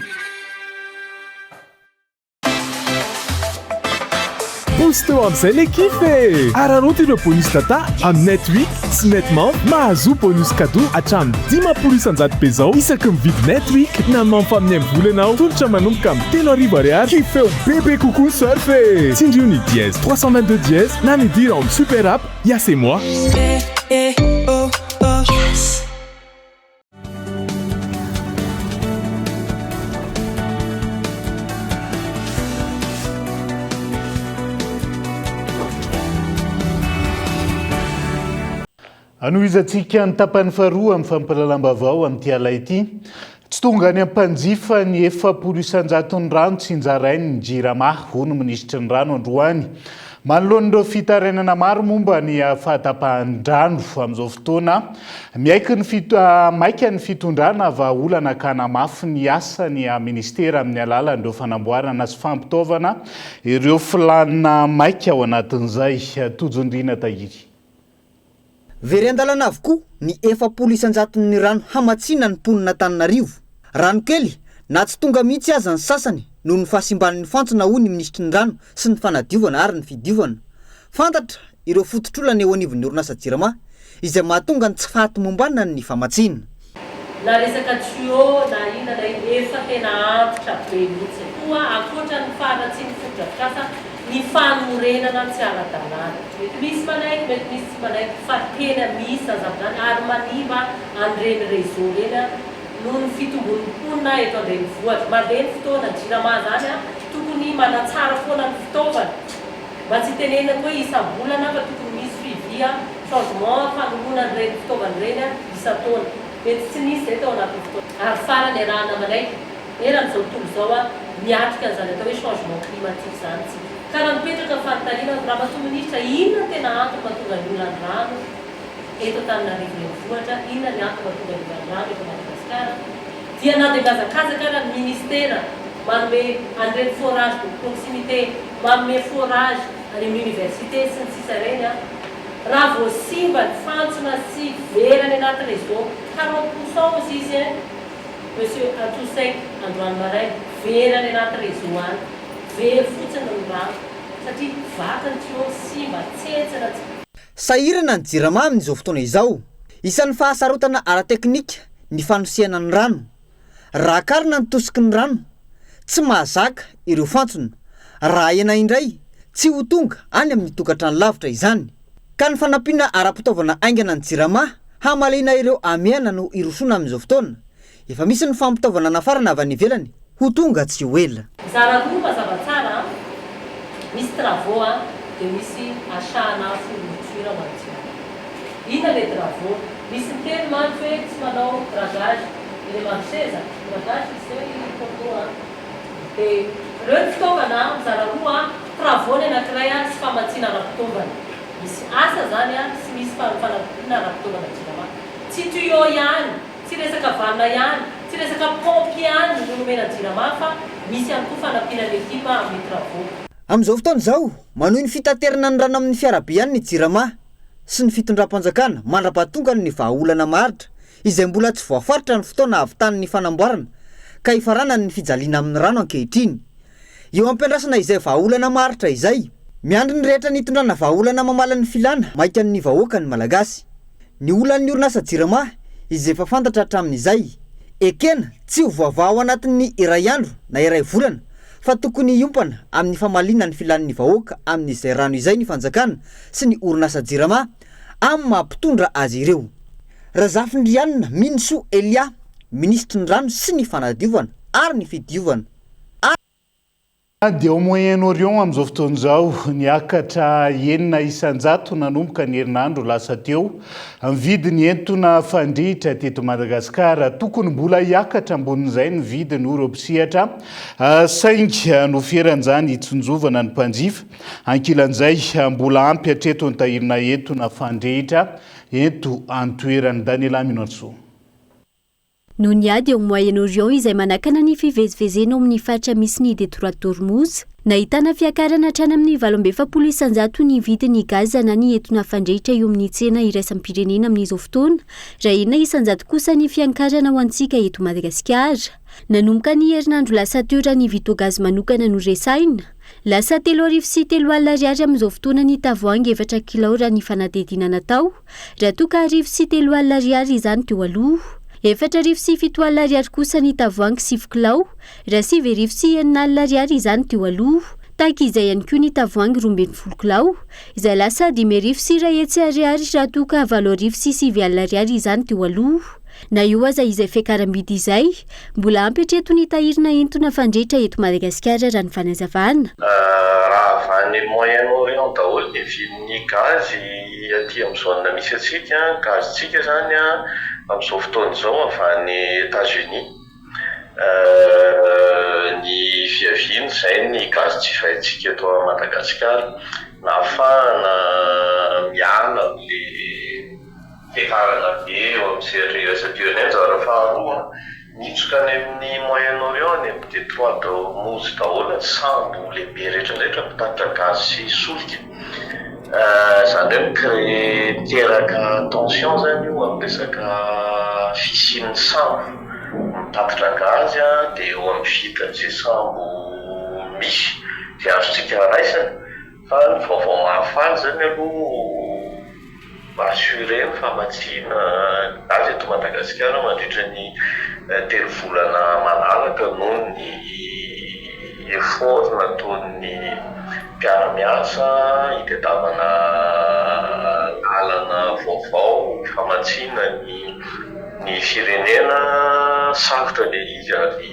Pousse-toi am'izay le kife araroty ireo bonus data amin'ny net week sy netman mahazo bonus cadeau hatramin'ny 10% isanjato be zao isaky mividy net week na mampa-amin'ny am-volanao tolotra manomboka amin'ny 3,000 ariary kifeo bébé coucou surf e tsindrio ny dièse 322 dièse na midira en super app ya c'est moi Anohizantsika ny tapany faharoa amin'ny fampalalam-bavao amin'ity ala ity tsy tonga ny ampanjifa ny 700 isanjaton'ny rano tsy njarainy ny jirama hono ministry ny rano androany manoloan'ireo fitarainana maro momba ny fahatapahan-drano amin'izao fotoana maika ny fitondrana vahaolana kanamafy ny asa ny ministera amin'ny alalan'ireo fanamboarana sy fampitaovana ireo filanina maika ao anatin'izay tojondrina tahiry very andalana avokoa ny 700 isanjaton'ny rano hamatsina ny mponina Antananarivo rano kely na tsy tonga mihitsy aza ny sasany noho ny fahasimban'ny fantsona hoy ny ministry ny rano sy ny fanadiovana ary ny fidiovana fantatra ireo fototr'olana eo anivon'ny orinasa jirama izay mahatonga ny tsy fahaty mombana ny famatsina na resaka tuyau na ina na efa tena antitra be mihitsy koa akoatra ny faharatsiany fotodrafitrasa ny fanorenana tsy ara-dalàna mety misy manaiky mety misy tsy manaiky fa tena misy azavany ary manimba an'ireny réseau reny noho ny fitombon'ny mponina eto an-drenivohitra mandeha ny fotoana jirama zany tokony manatsara foana ny fitaovana mba tsy tenena hoe isam-bolana fa tokony misy suivi changement fanomona an'ireny fitaovana reny isa-taona mety tsy nisy zay tao anatin'ny fotoana ary farany arahana manaiky eran'izao tontolo zao miatrika an'izany atao hoe changement climatique zany tsy karaha mipetraka ny fanontaniana raha mahatonga ministra inona tena antony mahatonga ny olandrano eto Antananarivo renivohitra inona ny antony mahatonga ny olandrano eto Madagasikara dia na dia mihazakazaka ara ny ministera manome an'ireny forage de proximité manome forage any amin'ny université sy ny sisa reny raha voasimba ny fantsona sy verany anaty réseau 40% aussi izy monsieur Atousek Androany Maraina verany anaty réseau any very fotsiny ny rano satria vatany tuyau simba tsentsina sahirana ny jirama amin'izao fotoana izao isan'ny fahasarotana ara-teknika ny fanosiana ny rano raha karina ny tosiky ny rano tsy mahazaka ireo fantsona raha ena indray tsy ho tonga any amin'ny tokantrano lavitra izany ka ny fanampiana ara-pitaovana aingana ny jirama hamalina ireo amiana no irosona amin'izao fotoana efa misy ny fampitaovana nafarana avy any ivelany ho tonga tsy ho ela zararoa mazava tsara misy travaux dia misy achahana fourniture matière ina le travaux misy miteny mantsy hoe tsy manao dragage le marcheza dragage izy hoe poto dia ireo ny fitaovana mizara roa travaux ny anankiray sy famatsiana ara-pitaovana misy asa zany sy misy fanampiana ara-pitaovana jirama tsy tuyau ihany tsy resaka vanina ihany tsy resaka pompe ihany no nomena jirama fa misy ihany koa fanampiana l'équipe amin'ny travaux amin'izao fotoana izao manohy ny fitaterana ny rano amin'ny fiarabe ihany ny jirama sy ny fitondram-panjakana mandra-pahatongany ny vahaolana maharitra izay mbola tsy voafaritra ny fotoana avitan'ny fanamboarana ka ifaranany ny fijaliana amin'ny rano ankehitriny eo ampiandrasana izay vahaolana maharitra izay miandry ny rehetra nitondrana vahaolana mamala ny filana maika ny vahoaka ny malagasy ny olan'ny orinasa jirama izay efa fantatra hatramin'izay ekena tsy ho voavao anatin'ny iray andro na iray volana fa tokony iompana amin'ny famaliana ny filan'ny vahoaka amin'izay rano izay ny fanjakana sy ny orinasa jirama amin'ny mampitondra azy ireo Razafindrianina Minso Elia ministry ny rano sy ny fanadiovana ary ny fidiovana Dia au Moyen-Orient amin'izao fotoana izao niakatra 9 isan-jato nanomboka ny herinandro lasa teo amin'ny vidiny entona fandrihitra teto Madagasikara. Tokony mbola hiakatra ambonin'izay ny vidiny oropsihatra saingy noferan'izany hitsonjovana ny mpanjifa ankilan'izay mbola ampy hatreto nitahirina entona fandrihitra eto antoerany Daniela Minotso. No niady eo Moyen-Orient izay manakana ny fivezivezena amin'ny faritra misy ny Detroit d'Ormuz, nahitana fiakarana hatrany amin'ny 770 isan-jato ny vidiny gaz na ny entona fandrehitra eo amin'ny tsena iraisam-pirenena amin'izao fotoana, raha inona isan-jato kosa ny fiankarana ho antsika eto Madagasikara. Nanomboka ny herinandro lasa teo raha ny vito gaz manokana no resaina. Lasa 3,3 ariary amin'izao fotoana ny tavoahangy 4 kilao raha ny fanadihadiana natao, raha toka 3,3 ariary izany teo aloha. 4,7 ariary kosa ny tavoahangy 7 kilao, raha 5,9 ariary izany teo aloha. Tahaka izay ihany koa ny tavoahangy 12 kilao, izay lasa 5,9 ariary raha toka 8,7 ariary izany teo aloha. Na io aza izay fiakaram-bidy izay, mbola ampy hatreto ny tahirina entona fandrehitra eto Madagasikara raha ny fanazavana. Raha avy any Moyen-Orient daholo ny vidin'ny gaz aty amin'ny zone misy antsika, gaztsika zany amin'izao fotoana izao avy any États-Unis. Ny fiaviany izay ny gaz tsy fahintsika eto Madagasikara, nahafahana miala amin'le fiakarana be eo amin'ny iraisam-pirenena. Zavatra faharoa, nitsoka any amin'ny Moyen-Orient, ny amin'ny Detroit d'Ormuz daholo ny sambo lehibe rehetrarehetra mpitatitra gaz sy solika. Zany hoe miteraka tension zany io amin'ny resaka fisian'ny sambo mitatitra gaz dia eo amin'ny vidin'izay sambo misy dia azontsika raisana. Fa ny vaovao mahafaly zany aloha assuré ny famatsiana gaz eto Madagasikara mandritra ny 3 volana manaraka noho ny effort nataon'ny mpiara-miasa hitadiavana lalana vaovao famatsiana ny firenena sarotra le izy avy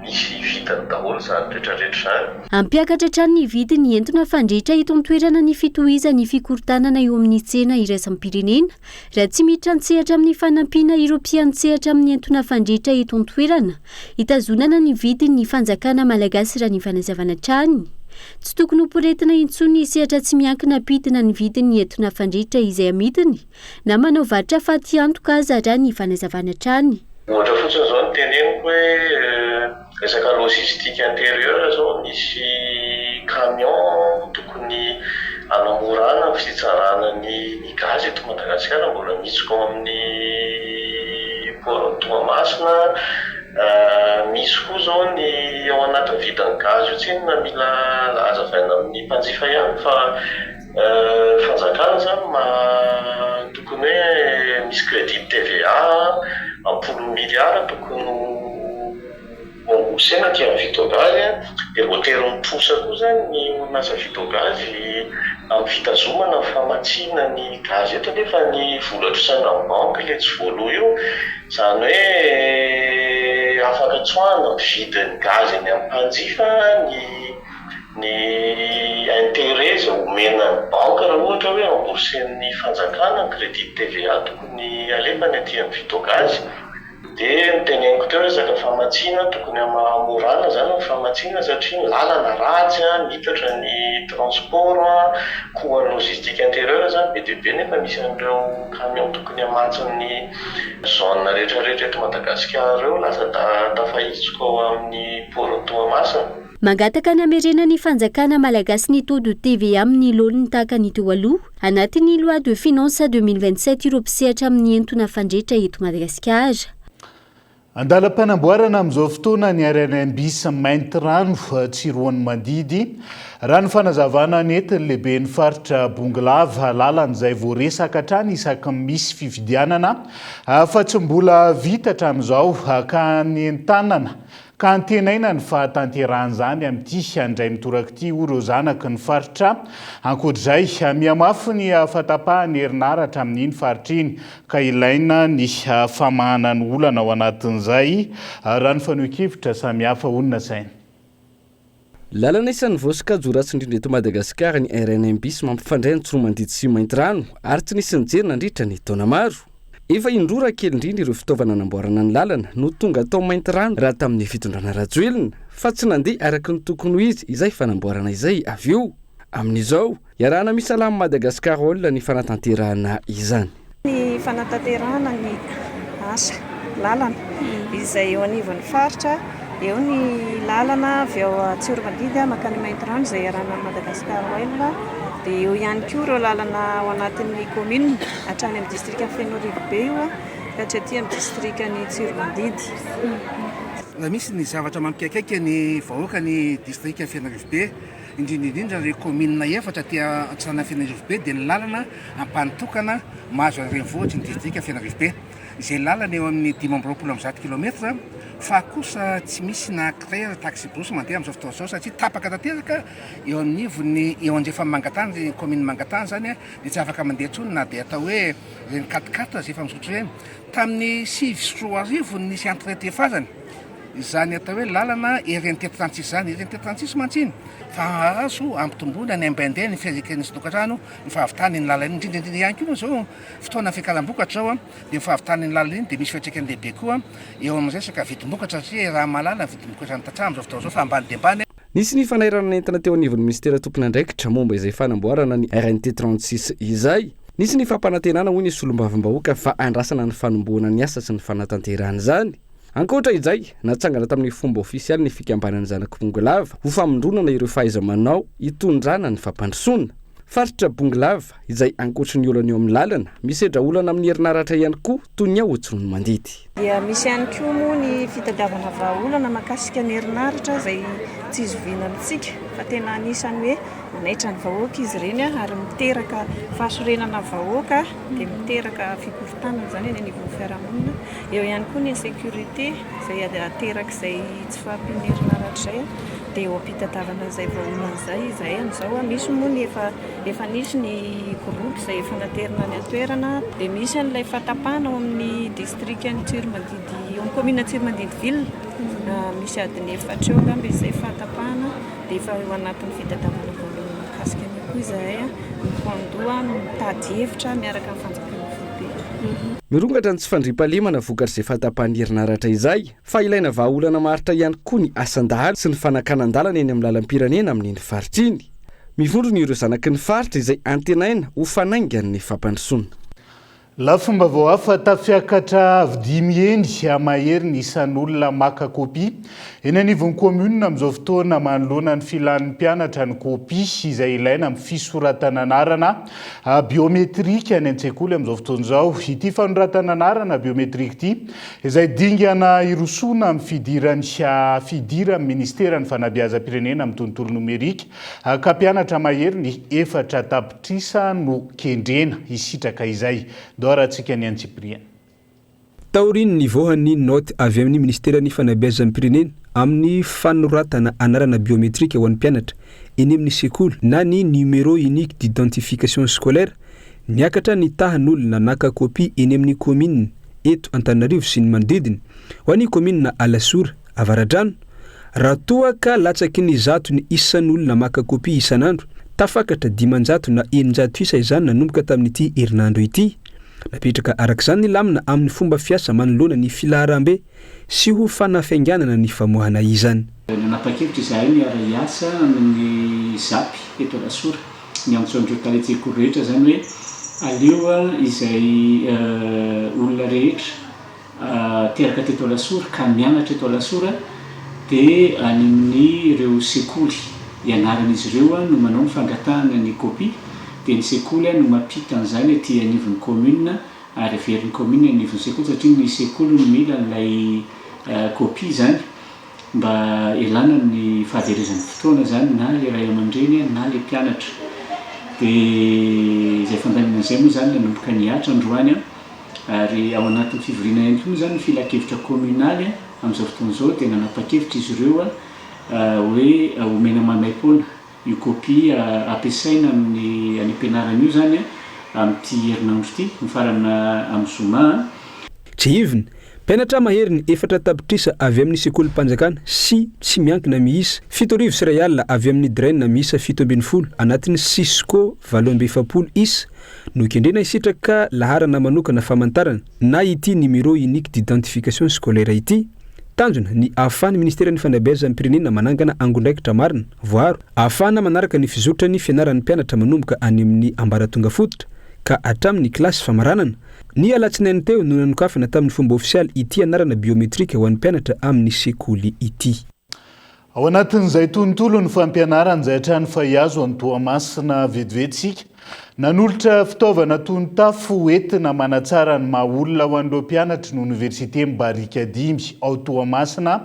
misy vitany daholo zany rehetrarehetra zany. Ampiakatra hatrany ny vidiny entona fandrehitra eto an-toerana ny fitohizan'ny fikorontanana eo amin'ny tsena iraisam-pirenena, raha tsy miditra an-tsehatra amin'ny fanampiana European tsehatra amin'ny entona fandrehitra eto an-toerana, hitazonana ny vidiny ny fanjakana malagasy raha ny fanazavana hatrany. Tsy tokony ho poretina intsony ny sehatra tsy miankina pidina ny vidiny entona fandrehitra izay amidiny, na manao varotra faty antoka aza raha ny fanazavana hatrany. Ohatra fotsiny izao ny teneniko hoe resaka logistique intérieure zao misy camion tokony anamorana ny fitsarana ny gaz eto Madagasikara mbola mitsoka ao amin'ny port Toamasina. Misy koa zao ny ao anaty vidin'ny gaz io tsy na mila azavaina amin'ny mpanjifa ihany fa fanjakana zany tokony hoe misy crédit TVA 10 milliards tokony ombosena ty amin'ny vitogaz dia voatery miposa koa zany ny orinasa vitogaz amin'ny fitazomana famatsiana ny gaz eto nefa ny volatrosana amin'ny banky le tsy voaloha io, zany hoe afaka tsoahana vidin'ny gaz eny amin'ny mpanjifa ny intérêt zay omena ny banky raha ohatra hoe amborsen'ny fanjakana crédit TVA tokony alefany aty amin'ny vitogaz. Dia niteneniko teo resaka famatsiana tokony amorana zany ny famatsiana satria ny lalana ratsy mitatra ny transport koa logistique intérieure zany be dia be nefa misy an'ireo camion tokony hamatsan'ny zone rehetrarehetra eto Madagasikara ireo lasa tafahitsika ao amin'ny port Toamasina. Mangataka ny hamerena ny fanjakana malagasy ny taux de TVA amin'ny laoniny tahaka ny teo aloha anatin'ny loi de finance 2027 iropsehatra amin'ny entona fandrehitra eto Madagasikara. Andalam-panamboarana amin'izao fotoana ny Aran'Ambisa mainty rano tsiroan'ny Mandidy, raha ny fanazavana ny entiny lehibe ny faritra Bongolava lalan'izay voaresaka hatrany isaky misy fividianana fa tsy mbola vita hatramin'izao ka ny entanana ka antenaina ny fahatanteran'izany amin'ity andray mitoraka ity ireo zanaky ny faritra ankoatr'izay mihamafy ny ahafatapahany herinaratra amin'iny faritra iny ka ilaina ny famahana ny olana ao anatin'izay raha ny fanohikevitra samihafa onona saina. lalana isan'ny voasokajy ratsy indrindra eto Madagasikara ny RNMB sy mampifandray ny tsoromandidy sy mainty rano ary tsy nisy nijery nandritra ny taona maro. Efa indrora kely indrindra ireo fitaovana anamboarana ny lalana no tonga tao mainty rano raha tamin'ny fitondrana Rajoelina fa tsy nandeha araky ny tokony ho izy izay fanamboarana izay avy eo. Amin'izao iarahana misalama Madagasikara olona ny fanatanterahana izany. Ny fanatanterahana ny asa lalana izay eo anivon'ny faritra, eo ny lalana avy ao Tsoromadidy makany mainty rano izay iarahana Madagasikara olona, dia eo ihany koa ireo lalana ao anatin'ny commune hatrany amin'ny distrika Fianorivobe io ka hatretỳ amin'ny distrika ny Tsoromadidy. Misy ny zavatra mampikaikaika ny vahoaka ny distrika Fianorivobe, indrindra ny commune efatra aty Antsana Fianorivobe dia ny lalana ampanitokana mahazo an'ireny vohitry ny distrika Fianorivobe. Izay lalana eo amin'ny 520 kilometra fa kosa tsy misy na crère taxi-bus mandeha amin'izao fotoana izao satria tapaka tanteraka eo amin'ny ivony eo andrefa Mangatany, ny commune Mangatany zany dia tsy afaka mandeha intsony na dia atao hoe reny 4x4 izay efa misotro ireny. Tamin'ny 6 nisy entretien-fazany izany atao hoe lalana RNT36 zany, RNT36 mantsiny fa azo ampitomboina ny ambaindeha ny fiareken'ny sotokantrano ny fahavitany ny lalana indrindra ihany koa zao fotoana fiakaram-bokatra zao dia ny fahavitany ny lalana iny dia misy fiatraikany lehibe koa eo amin'ny resaka vidim-bokatra satria raha malala vidim-bokatra ny tatramo zao fotoana zao fa ambany dia ambany. Nisy ny fanairana entana teo anivon'ny ministera tompony andraikitra momba izay fanamboarana ny RNT36 izay. Nisy ny fampanantenana hoy ny solombavambahoaka fa andrasana ny fanomboana ny asa sy ny fanatanterahana zany. Ankoatra izay, natsangana tamin'ny fomba ofisialy ny fikambanan'ny zanak'i Bongolava ho famondronana ireo fahaiza-manao hitondrana ny fampandrosoana. Faritra Bongolava izay ankoatra ny olana eo amin'ny lalana, misedra olana amin'ny herinaratra ihany koa toy ny ahotsiny mandidy. Dia misy ihany koa moa ny fitadiavana vahaolana mahakasika ny herinaratra izay tsy izoviana amintsika fa tena anisany hoe manaitra ny vahoaka izy ireny ary miteraka fahasorenana vahoaka dia miteraka fikorontanana zany any anivon'ny fiarahamonina. Eo ihany koa ny insécurité izay ateraka izay tsy fahampian'ny herinaratra izay dia eo ampitadiavana izay vahaolana izay izay amin'izao misy moa ny efa nisy ny groupe izay efa naterina ny atoerana dia misy an'ilay fatapahana ao amin'ny distrika ny Tsoromadidy eo amin'ny commune Tsoromadidy ville misy adiny 4 eo angamba izay fatapahana dia efa eo anatin'ny fitadiavana vahaolana mahakasika ny koa izay mifandoha mitady hevitra miaraka amin'ny fanjakana foibe. Mirongatra ny tsy fandriam-pahalemana vokatra izay fatapahan'ny herinaratra izay fa ilaina vahaolana maharitra ihany koa ny asan-dahalo sy ny fanakanan-dalana eny amin'ny lalam-pirenena amin'iny faritra iny. Mivondrona ireo zanaky ny faritra izay antenaina ho fanaingany fampandrosoana. Lafomba vao hafa tafiakatra avdimy eny amahery ny isan'olona maka kopy eny anivon'ny commune amin'izao fotoana manoloana ny filan'ny mpianatra ny kopy izay ilaina amin'ny fisoratana anarana biometrika any an-tsekoly amin'izao fotoana izao. Ity fanoratana anarana biometrika ity izay dingana irosoana amin'ny fidira ministera ny fanabeazam-pirenena amin'ny tontolo nomerika ka mpianatra mahery ny 4 tapitrisa no kendrena hisitraka izay. Taoriny ny vohan'ny note avy amin'ny ministeran'ny fanabeazam-pirenena amin'ny fanoratana anarana biometrika ho an'ny mpianatra eny amin'ny sekoly na ny numéro unique d'identification scolaire niakatra ny tahan'olona naka kopy eny amin'ny commune eto Antananarivo sy ny manodidina ho an'ny commune Alasora, Avaradrano raha toa ka latsaky ny zato ny isan'olona maka kopy isan'andro tafakatra 500 na 900 isa izany nanomboka tamin'ity herinandro ity. Napetraka arak'izany ny lamina amin'ny fomba fiasa manoloana ny filaharam-be sy ho fanafainganana ny famohana izany. Nanapa-kevitra izahay miara-iasa amin'ny zapy eto Alasora ny antsoandreo tany-tsekoly rehetra zany hoe aleo izay olona rehetra teraka teto Alasora ka mianatra eto Alasora dia any amin'ny ireo sekoly ianaran'izy ireo no manao ny fangatahana ny kopy dia ny sekoly no mampita an'izany aty anivon'ny commune ary averin'ny commune anivon'ny sekoly satria ny sekoly no mila n'ilay kopy zany mba ilana ny fahaverezan'ny fotoana zany na le ray aman-dreny na le mpianatra. Dia izay fandaminana izay moa zany nanomboka niatra androany ary ao anatin'ny fivoriana ihany koa zany filakevitra communaly amin'izao fotoana izao dia nanapa-kevitra izy ireo hoe omena mamaim-poana io kopy ampiasaina amin'ny ampianarana io zany amin'ity herinandro ity mifarana amin'ny zoma. Tsy ivina Mpianatra mahery ny 4 tapitrisa avy amin'ny sekolim-panjakana sy tsy miankina miisa 7 ariary avy amin'ny draine miisa 7 anatin'ny Cisco 7 isa no kendrena isitraka laharana manokana famantarana na ity numéro unique d'identification scolaire ity. Tanjona ny ahafahany ministèren'ny fanabeazan'ny pirenena manangana angondraikitra marina voaro ahafahana manaraka ny fizotrany fianaran'ny mpianatra manomboka any amin'ny ambaratonga fototra ka hatramin'ny klasy famaranana. Ny alatsinainy teo no nanokafana tamin'ny fomba ofisialy ity anarana biometrika ho an'ny mpianatra amin'ny sekoly ity. Ao anatin'izay tontolo ny fampianarana izay hatrany fa hiazo any Toamasina vetivetsika nanolotra fitaovana tono-tafo entina manatsara ny maha-olona ho an'ireo mpianatra ny Université Mbarika 5 ao Toamasina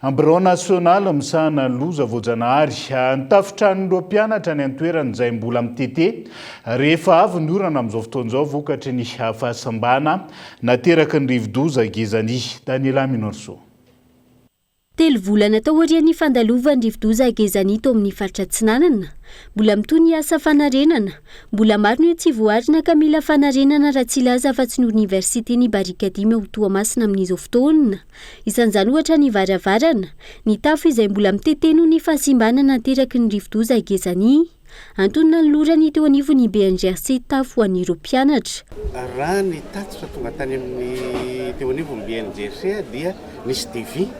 ambirao nasionaly misahana ny loza voajanahary. Ny tafitrano mpianatra ny antoerana izay mbola mitete rehefa avy ny orana amin'izao fotoan'izao vokatry ny fahasambana nateraka ny rivo-doza gezany. Daniela Minorso. 3 volana tao aorian'ny fandalovan'ny rivo-doza gezany to amin'ny faritra Atsinanana. Mbola mitony asa fanarenana. Mbola maro ny tsy voarina ka mila fanarenana raha tsy laza fa tsy ny Universitény Barika 5 ao Toamasina amin'izao fotoana. Isan'izany ohatra ny varavarana, ny tafo izay mbola mitete noho ny fahasimbana nateraky ny rivo-doza gezany. Antonona ny lorany teo anivon'ny BNGRC tafo an'ireo mpianatra. Raha ny tatitra tonga tany amin'ny teo anivon'ny BNGRC dia nisy devis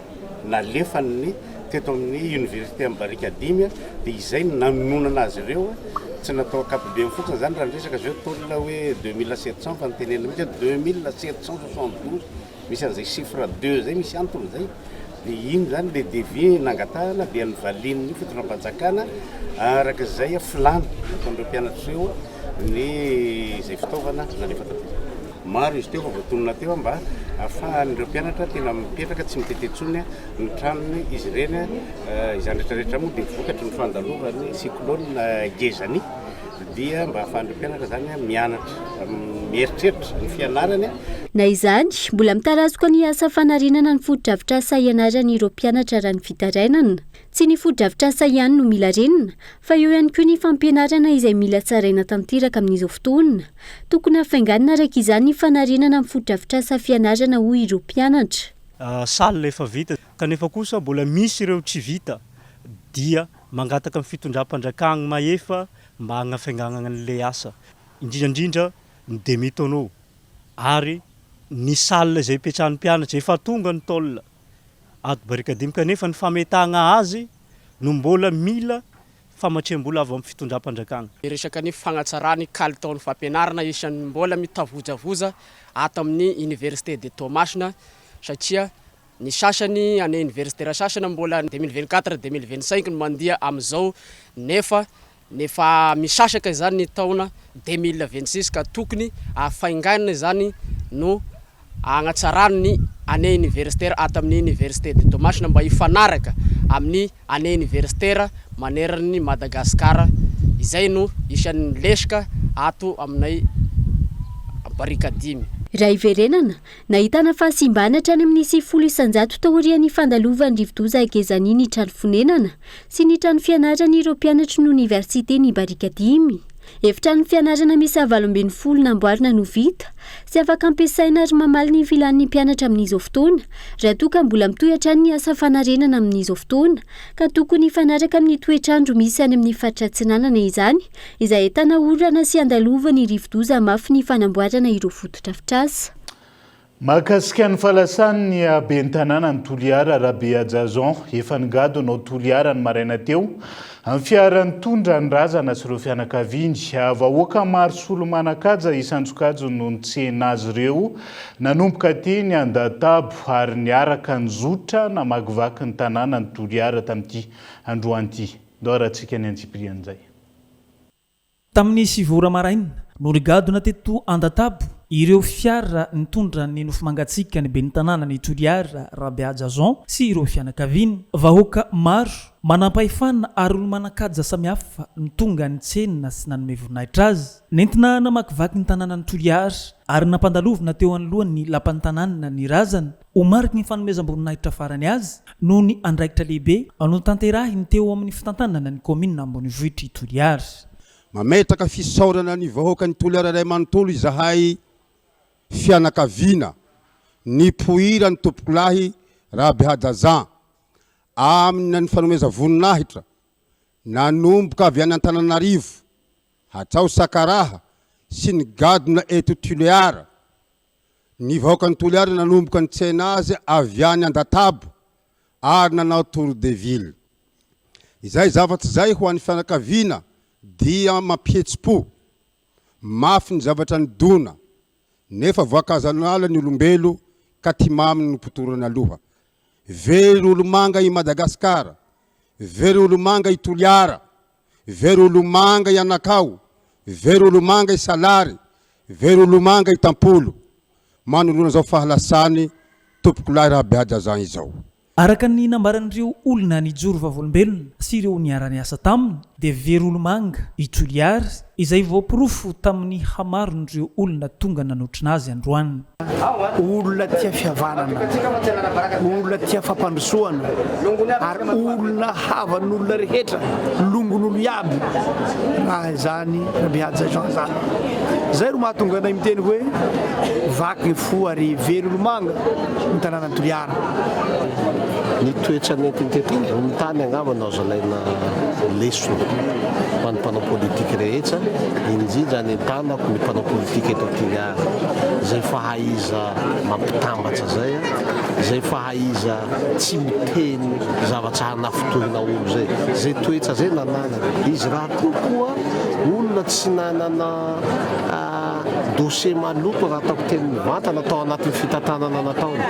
nalefany teto amin'ny Université Mbarika 5 dia izay nanonona azy ireo tsy natao akapobe fotsiny zany raha resaka zao taolona hoe 2700 fa nitenena mihitsy 2772 misy an'izay chiffre 2 zay misy antony zay dia iny zany le devis nangatahana dia nyvalin'ny fitondram-panjakana araka izay filany ataon'ireo mpianatra ireo ny izay fitaovana nalefa tato. Maro izy teo fa voatonona teo mba ahafahan'ireo mpianatra tena mipetraka tsy mitetetsony ny tranony izy ireny izany rehetrarehetra moa dia vokatry ny fandalovany cyclone gezany dia mba ahafahan'ireo mpianatra zany mianatra mieritreritra ny fianarany. Na izany mbola mitarazoka ny asa fanarenana ny foto-drafitr'asa ianaran'ireo mpianatra raha ny fitarainana. Tsy ny foto-drafitr'asa ihany no mila renina fa eo ihany koa ny fampianarana izay mila tsaraina tanteraka amin'izao fotoana. Tokony hafainganina araka izany ny fanarenana amin'ny foto-drafitr'asa fianarana hoy ireo mpianatra. Salle efa vita kanefa kosa mbola misy ireo tsy vita dia mangataka amin'ny fitondram-panjakana maefa mba hagnafainganana an'ilay asa indrindrandrindra ny demi-tonneau ary ny salle izay ipetrahan'ny mpianatra efa tonga ny taolina ato Barika 5 kanefa ny fametahana azy no mbola mila famatriam-bola avy amin'ny fitondram-panjakana. Resaka ny fagnatsarany kalitaon'ny fampianarana isan'ny mbola mitavojavoza ato amin'ny Université de Toamasina satria ny sasany any universitaire sasany mbola 2024 2025 no mandia amin'izao nefa misasaka izany ny taona 2026 ka tokony afainganina zany no agnatsarany année universitaire ato amin'ny Université de Toamasina mba hifanaraka amin'ny année universitaire maneran'ny Madagasikara. Izay no isan'ny lesaka ato aminay Barika 5. Raha iverenana, nahitana fahasimbana hatrany amin'ny 10 isanjato tao aorian'ny fandalovan'ny rivo-doza gezany ny trano fonenana sy ny trano fianarana ireo mpianatra ny Universitény Barika 5. Efitrano fianarana misy 720 namboarina no vita sy afaka ampiasaina ary mamaly ny filan'ny mpianatra amin'izao fotoana raha toa ka mbola mitohy hatrany ny asa fanarenana amin'izao fotoana ka tokony hifanaraka amin'ny toetrandro misy any amin'ny faritra Atsinanana izany izay ahitana orana sy andalovany rivo-doza mafy ny fanamboarana ireo foto-drafitr'asa. Mahakasika ny falasan'ny ben'ny tanàna ny Toliara Rabe Adjazon efa nigado anao Toliara ny maraina teo amin'ny fiarany tondra ny razana sy ireo fianakaviany. Vahoaka maro solomanakaja isanjokajo no nitsena azy ireo nanomboka teny Andatabo ary niaraka nizotra namakivaky ny tanàna ny Toliara tamin'ity androany ity. Dorantsika ny antsiprian'izay. Tamin'ny 7 ora maraina no nigadona teto Andatabo ireo fiara nitondra ny nofo mangatsika ny ben'ny tanàna ny Toliara Rabe Adjazon sy ireo fianakaviany. Vahoaka maro manampahefana ary olo manakaja samihafa nitonga nitsenina sy nanome voninahitra azy nentina namakivaky ny tanàna ny Toliara ary nampandalovina teo anolohan'ny lapan'ny tanàna ny razana ho mariky ny fanomezam-boninahitra farany azy noho ny andraikitra lehibe no tanterahiny teo amin'ny fitantanana ny komina Ambonivohitra Toliara. Mametraka fisaorana ny vahoaka ny Toliara Ray manontolo izahay fianakaviana nipoira ny tompoko lahy Rabihajajan amina ny fanomeza voninahitra nanomboka avy any Antananarivo hatrao Sakaraha sy ny gadona eto Toliara. Ny vahoaka ny Toliara nanomboka ny tsena azy avy any Andatabo ary nanao Tour de Ville. Izay zavatra zay ho an'ny fianakaviana dia mampihetsi-po mafy ny zavatra ny dona nefa voakazanala ny olombelo ka timamy ny potorana aloha. Very olomanga i Madagasikara, very olomanga i Toliara, very olomanga i Anakao, very olomanga i Salary, very olomanga i Tampolo. Manolona zao fahalasany tompoko lahy Rabihajajan izao. Araka ny nambaran'ireo olona nijoro vavolombelona sy ireo niarany asa taminy dia very olomanga i Toliara izay voapirofo tamin'ny hamaron'ireo olona tonga nanotrina azy androany. Olona tia fihavanana, olona tia fampandrosoana, ary olona havan'olona rehetra, longon'olo iaby raha zany Rabihajajan zany. Zay ro mahatonga anay miteny hoe vaky ny fo ary very olomanga ny tanàna Toliara. Ny toetra nentintetika ny tany angamba no azo alaina leso ho an'ny mpanao politika rehetra, indrindra ny tanako ny mpanao politika eto Toliara. Zay fahaiza mampitambatra zay, zay fahaiza tsy miteny zavatra hanafotohina olo zay. Zay toetra zay nanana izy raha kokoa olona tsy nanana dossier maloto raha ataoko teny mivantana atao anatin'ny fitantanana nataony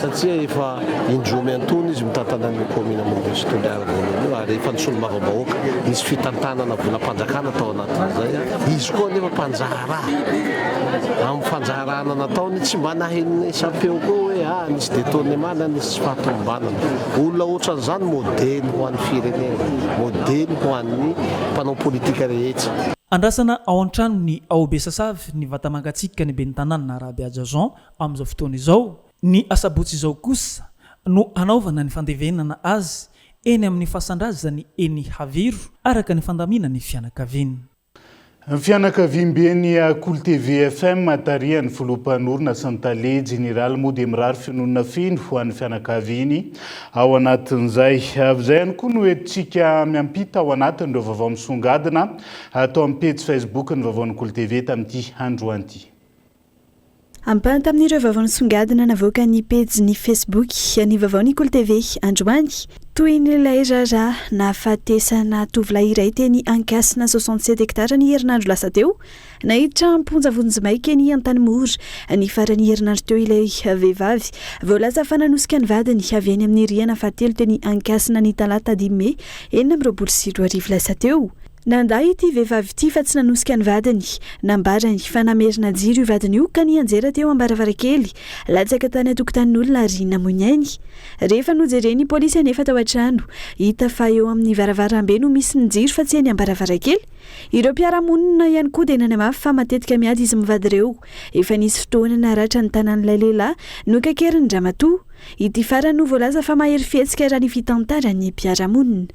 satria efa indromy antony izy mitantana ny commune amin'Université Toliara voalohany ary efa nisolo mavabahoaka nisy fitantanana volam-panjakana atao anatin'izay izy koa nefa mpanjara amin'ny fanjarana nataony tsy mba naheniny sapeo koa hoe nisy détournement nisy tsy fahatombanana. Olona ohatran'izany modely ho an'ny firenena, modely ho an'ny mpanao politika rehetra. Andrasana ao an-trano ny Aobe Sasavy ny vatamangatsika ny ben'ny tanàna Rabihajajan amin'izao fotoana izao. Ny asabotsy izao kosa no anaovana ny fandevenana azy eny amin'ny fahasandrazany eny Haviro araka ny fandaminany fianakaviana. Ny fianakaviam-beny Cool TV FM tarihany filompanorona Santale Général Mody Mirary finoana fino ho an'ny fianakaviany ao anatin'izay. Avy ihany koa no entsika miampita ao anatin'ireo vaovao misongadina atao amin'ny page Facebook ny vaovaon'ny Cool TV tamin'ity androany ity. Ampahany tamin'ireo vaovao misongadina navoaka ny page ny Facebook ny vaovaon'ny Cool TV androany toy n'ilay rara nahafatesana tovolahy iray teny Ankasina 67 hektara ny herinandro lasa teo nahiditra amponja vonjimaiky ny Antanimora ny farany herinandro teo ilay vehivavy voalaza fa nanosika ny vadiny avy eny amin'ny rihana fahatelo teny Ankasina ny talata 10 Mey 2024 lasa teo. Nanday ity vehivavy ity fa tsy nanosika ny vadiny, nambarany fa namerina jiro io vadiny io ka nianjera teo ambaravarakely, latsaka tany atokotanin'olona ary namoinainy. Rehefa nojereny polisy anefa tao an-trano, hita fa eo amin'ny varavarambe no misy ny jiro fa tsy eny ambaravarakely. Ireo mpiara-monina ihany koa dia nanamafy fa matetika miady izy mivady ireo. Efa nisy fotoana naratra ny tanan'ilay lehilahy no kakeriny Ramatoa. Ity farany no voalaza fa mahery fihetsika raha ny fitantarany mpiara-monina.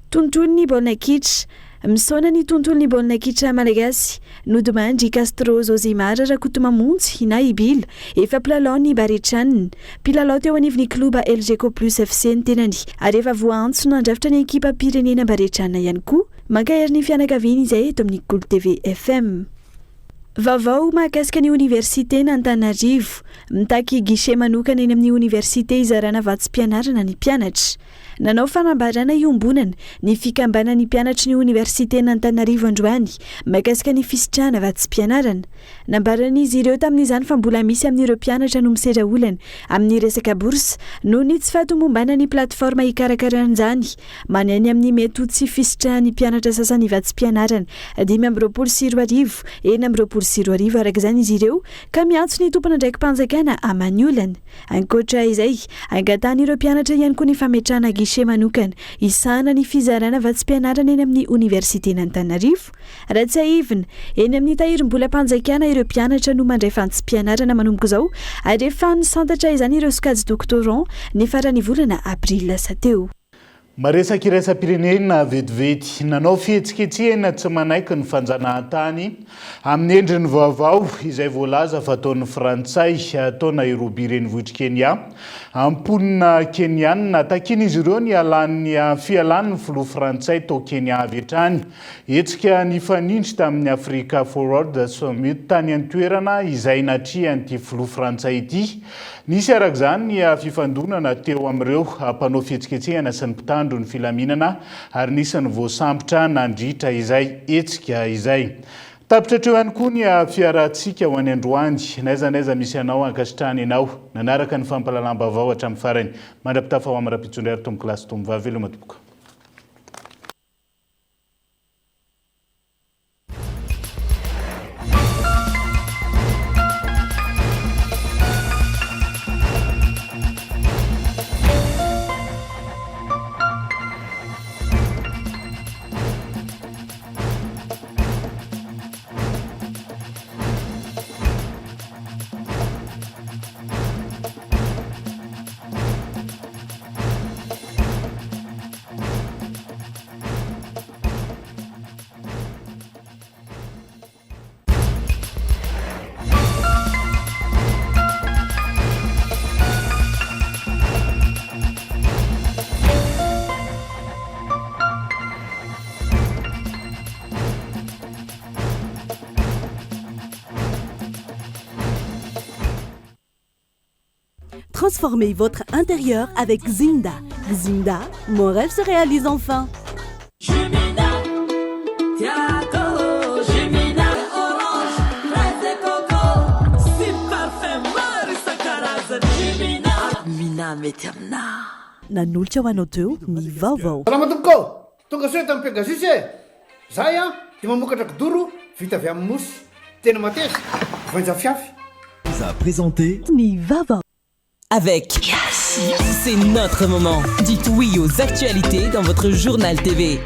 Tontolon'ny baolina kitra. Misaona ny tontolon'ny baolina kitra malagasy Nodimandry Castro Zosimar Rakotomamonjy na Ibila efa mpilalao ny Baretranina. Mpilalao teo anivon'ny kluba LGK Plus FC ny tenany ary efa voantso nandrafitra ny ekipa pirenena Baretranina ihany koa. Mankahery ny fianakaviana izay eto amin'ny Cool TV FM. Vaovao mahakasika ny Université n'Antananarivo mitaky guichet manokana eny amin'ny Université izarana vatsim-pianarana ny mpianatra. Nanao fanambarana iombonana ny fikambanana ny mpianatry ny Université n'Antananarivo androany mahakasika ny fisitrahana vatsim-pianarana. Nambaran'izy ireo tamin'izany fa mbola misy amin'ireo mpianatra no misedra olana amin'ny resaka bourse noho ny tsy fahatomombana ny plateforme hikarakarana maneny amin'ny mety tsy fisitrahan'ny mpianatra sasany vatsim-pianarana 2024 2024 araka izany izy ireo ka miantso ny tompona ndraiky mpanjakana amany olana. Ankoatra izay angatany ireo mpianatra ihany koa ny fametrahana guichet manokana isana ny fizarana vatsim-pianarana eny amin'ny Université n'Antananarivo. Raha tsy haivina eny amin'ny tahirim-bola mpanjakana ireo mpianatra no mandray fantsim-pianarana manomboka izao ary efa nisantatra izany ireo sokajy doctorant ny farany volana abril lasa teo. maresaka iraisam-pirenena vetivety nanao fihetsiketsehana tsy manaiky ny fanjanahantany amin'ny endriny vaovao izay voalaza fa ataon'ny frantsay tao Nairobi renivohitry Kenya amponina kenianina takiny izy ireo ny alan'ny fialan'ny filoha frantsay tao Kenya avy hatrany hetsika nifanindry tamin'ny Africa Forward Summit tany an-toerana izay natrihan'ity filoha frantsay ity. Nisy araka izany ny fifandonana teo amin'ireo mpanao fihetsiketsehana sy ny mpitandro ny filaminana ary nisy ny voasambotra nandritra izay hetsika izay. Tapitra treo ihany koa ny fiaratsika ho any androany naiza misy anao ankasitrahany ianao nanaraka ny fampalalam-baovao hatramin'ny farany mandrapitafa ho amin'ny rapitsondry ary tombo kilasy tombo vavelo matomboka. Transformez votre intérieur avec Zinda. Zinda, mon rêve se réalise enfin. Jumina, Tiago, Jumina, orange, fraise et coco, si parfum, Marisa Caraza, Jumina, Mina Meterna. Nanolotra ho anao teo ny vaovao. Salama tompoko, tonga soa tamin'ny Pegasus e. Zahay dia mamokatra kidoro vita avy amin'ny mosy. Tena mateza, voanja fiafy. Vous a présenté ny vaovao. Avec Yassi, c'est notre moment. Dites oui aux actualités dans votre journal TV.